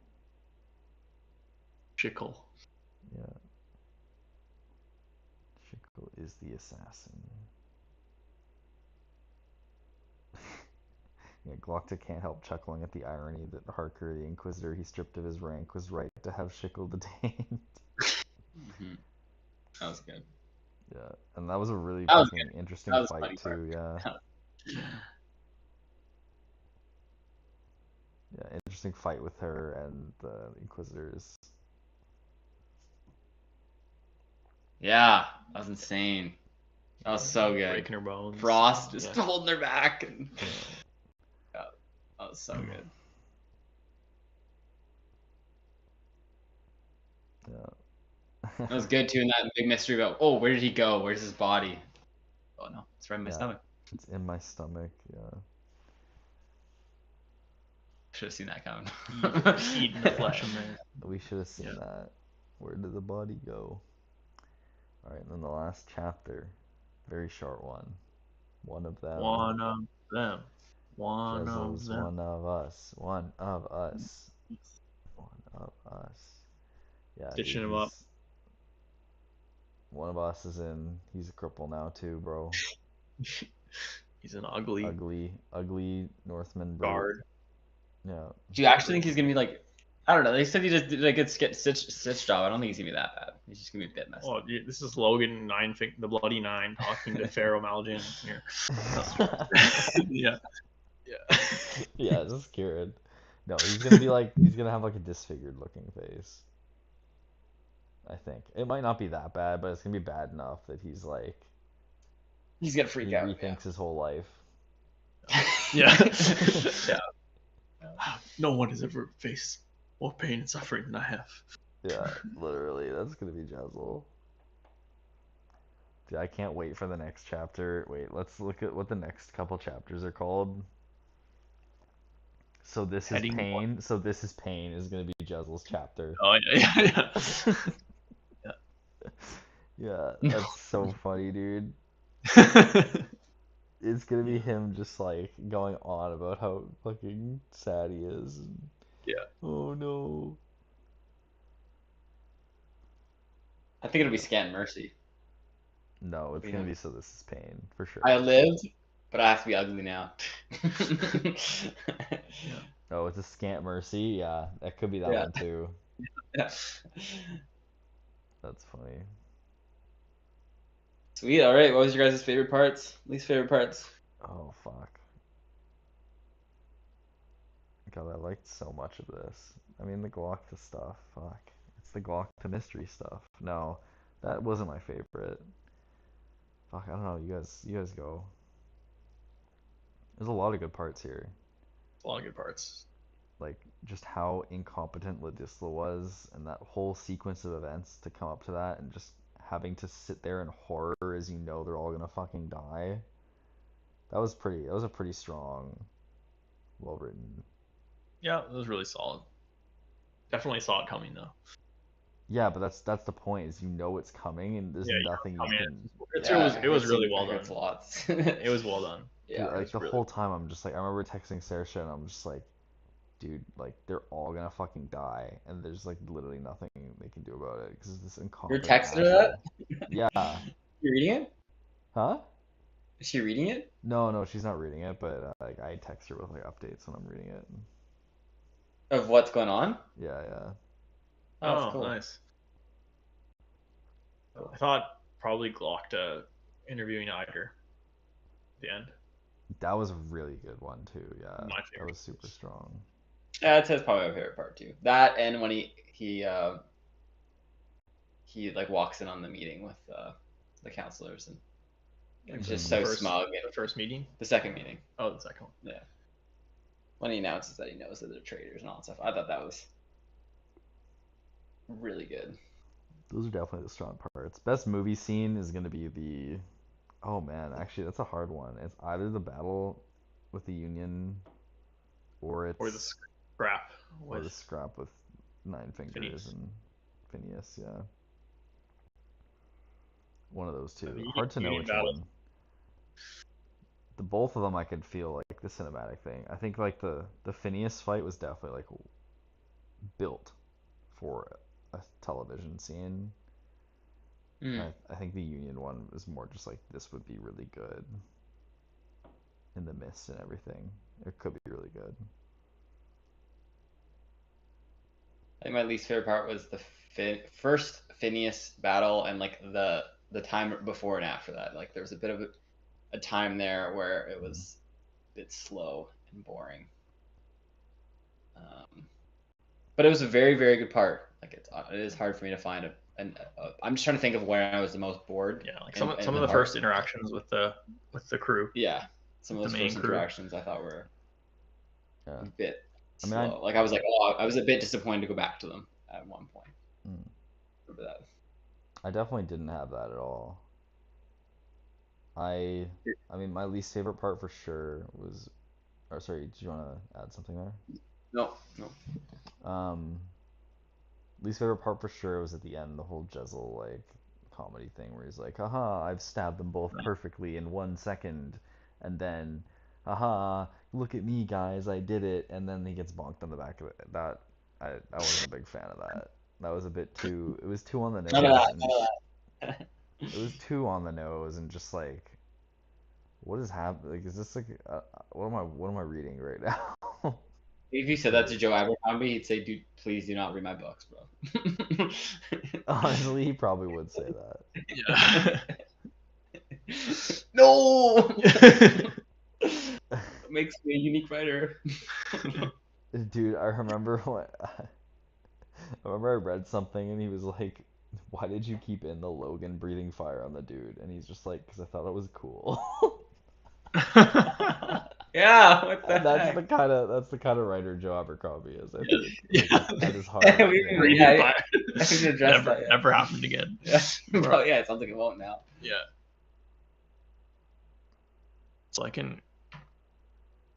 Chickle. Yeah. Chico is the assassin. Yeah, Glockta can't help chuckling at the irony that Harker, the Inquisitor he stripped of his rank, was right to have Schickel detained. Mm-hmm. That was good. Yeah, and that was a really That was fucking interesting That was fight funny too. part. Yeah, yeah, interesting fight with her and the Inquisitors. Yeah, that was insane. That was so good. Breaking her bones. Frost just holding her back. And... Yeah. Yeah, that was so good. Yeah. That was good too in that big mystery about, oh, where did he go? Where's his body? Oh no, it's right in my Yeah. stomach. It's in my stomach. Yeah. Should have seen that coming. Eating the flesh in there. We should have seen Yeah. that. Where did the body go? Alright, and then the last chapter. Very short one. One of them. One of them. One of Jezel's them. one of us. One of us. One of us. Yeah, Stitching dude, him up. One of us is in. He's a cripple now too, bro. He's an ugly Ugly Northman bro. guard. Yeah. Do you actually think he's gonna be like? I don't know. They said he just did a good stitch job. I don't think he's gonna be that bad. He's just gonna be a bit messed Oh, up. this is Logan the Bloody Nine talking to Pharaoh Maljan here. Yeah. Yeah. Yeah, just Kieran. No, he's gonna be like, he's gonna have like a disfigured looking face. I think it might not be that bad, but it's gonna be bad enough that he's like, He's gonna freak he out. rethinks his whole life. Yeah. Yeah. No one has ever faced more pain and suffering than I have. Yeah, literally, that's gonna be Jezel. Dude, I can't wait for the next chapter. Wait, let's look at what the next couple chapters are called. So this Heading is pain. So this is pain is gonna be Jezel's chapter. Oh yeah. Yeah, that's so funny, dude. It's gonna be him just like going on about how fucking sad he is. And, Yeah. oh no. I think it'll be Scant Mercy. No, it's Yeah. gonna be so this is pain for sure. I lived, but I have to be ugly now. Oh, it's a scant mercy. Yeah, that could be that Yeah. one too. Yeah. That's funny. Sweet. All right. What was your guys' favorite parts? Least favorite parts? Oh fuck. God, I liked so much of this. I mean, the Glockta stuff. Fuck. It's the Glockta mystery stuff. No, that wasn't my favorite. Fuck, I don't know. You guys go. There's a lot of good parts here. A lot of good parts. Like just how incompetent Ladisla was, and that whole sequence of events to come up to that, and just having to sit there in horror as you know they're all gonna fucking die. That was a pretty strong, well written. Yeah, it was really solid. Definitely saw it coming though. Yeah, but that's the point, is you know it's coming and there's Yeah, you know nothing it's you coming. can. It was really well It's done. lots. It was well done. Dude, Yeah. like the really whole time I'm just like, I remember texting Saoirse and I'm just like, dude, like they're all gonna fucking die, and there's like literally nothing they can do about it because this You're incompetent texting her that? asshole. Yeah. You reading it? Huh? Is she reading it? No, she's not reading it, but like I text her with like updates when I'm reading it. Of what's going on? Yeah. Oh, Oh, that's cool. nice. I thought probably Glockta interviewing Iger at the end. That was a really good one too. Yeah. My That favorite. was super strong. Yeah, that's probably my favorite part too. That and when he like walks in on the meeting with the counselors and it's just so smug. The first meeting? The second meeting. Oh, the second one. Yeah. When he announces that he knows that they're traitors and all that stuff. I thought that was really good. Those are definitely the strong parts. Best movie scene is gonna be the. Oh man, actually that's a hard one. It's either the battle with the Union, or it's Or the scrap or the with scrap with Nine Fingers Phineas. and Phineas. Yeah. One of those two. The Hard to know Union which battle. one. The both of them I could feel like the cinematic thing. I think like the Phineas fight was definitely like built for a television scene. I think the Union one was more just like this would be really good in the mist and everything. It could be really good. I think my least favorite part was the first Phineas battle and like the time before and after that. Like there was a bit of a time there where it was a bit slow and boring. But it was a very, very good part. Like it is hard for me to find I'm just trying to think of where I was the most bored. Yeah, like some of the first interactions with the crew. Yeah, some of The those main first crew. interactions I thought were Yeah. a bit I slow. mean, like I was like, oh, I was a bit disappointed to go back to them at one point. Mm. Remember that? I definitely didn't have that at all. I mean my least favorite part for sure was, or sorry, did you want to add something there? No. Least favorite part for sure was at the end, the whole Jezel like comedy thing where he's like, haha, I've stabbed them both perfectly in 1 second, and then, haha, look at me guys, I did it, and then he gets bonked on the back of it. I wasn't a big fan of that. That was a bit too, it was too on the nose. None of that. It was too on the nose and just like, what is happening? Like, is this like, what am I reading right now? If you said that to Joe Abercrombie, he'd say, "Dude, please do not read my books, bro." Honestly, he probably would say that. Yeah. No. Makes me a unique writer. Dude, I remember I read something and he was like, "Why did you keep in the Logan breathing fire on the dude?" And he's just like, "Because I thought it was cool." Yeah, what the And that's heck? the kind of writer Joe Abercrombie is. I think. Yeah. At his heart. We yeah. can- yeah, I think we addressed never that. Yeah. never happened again. Yeah. Well, yeah, it sounds like it won't now. Yeah. So I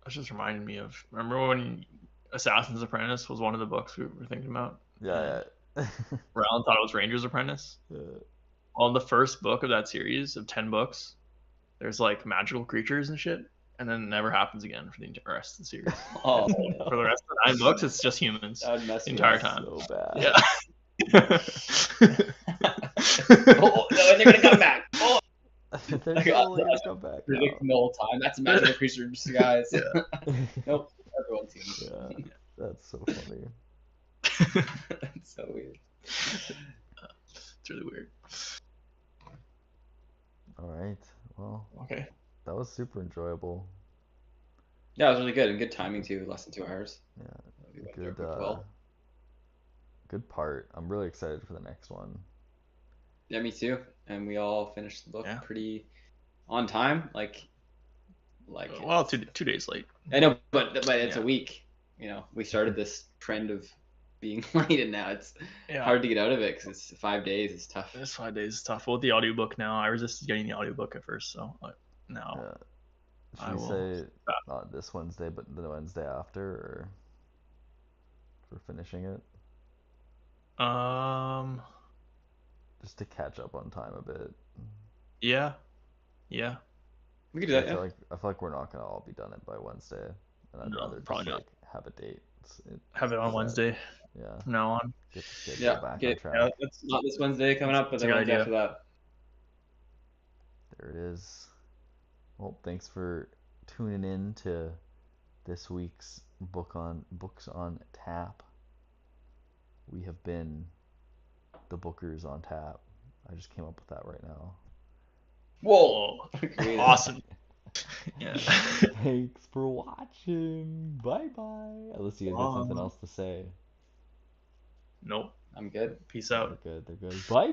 was just reminding me of, remember when Assassin's Apprentice was one of the books we were thinking about? Yeah. Where Alan thought it was Ranger's Apprentice. Well, in the first book of that series of 10 books, there's like magical creatures and shit, and then it never happens again for the rest of the series. Oh, For the rest of the 9 books, it's just humans that would mess the me entire up. time. So bad. Yeah. Oh, no, and they're gonna come back. Oh, They're totally gonna come back. Now. predicting the whole time. That's a magical creature, guys. Nope, everyone's human. Yeah, that's so funny. That's so weird. It's really weird. All right, well, Okay. that was super enjoyable. Yeah, it was really good and good timing too. Less than 2 hours. Yeah, We went through it good. pretty well. Good part. I'm really excited for the next one. Yeah, me too. And we all finished the book Yeah. pretty on time. Like Like, Well, 2 days late. I know, but it's Yeah. a week. You know, we started this trend of being late, and now it's Yeah. hard to get out of it because it's 5 days. It's tough. This 5 days is tough. Well, with the audiobook now, I resisted getting the audiobook at first, so now Yeah. Should I we will say stop. not this Wednesday, but the Wednesday after, or for finishing it, just to catch up on time a bit. Yeah. We could do I that. feel Yeah. like we're not gonna all be done it by Wednesday, and I'd No, rather just probably not. like have a date. Have it on set. Wednesday Yeah. from now on. Get the schedule Yeah. back Okay. on track. Yeah, it's not this Wednesday coming up, but That's the a good Wednesday idea. after that. There it is. Well, thanks for tuning in to this week's Books on Tap. We have been the Bookers on Tap. I just came up with that right now. Whoa. Awesome. Yeah. Thanks for watching. Bye bye. Unless you guys got something else to say. Nope. I'm good. Peace out. They're good. Bye.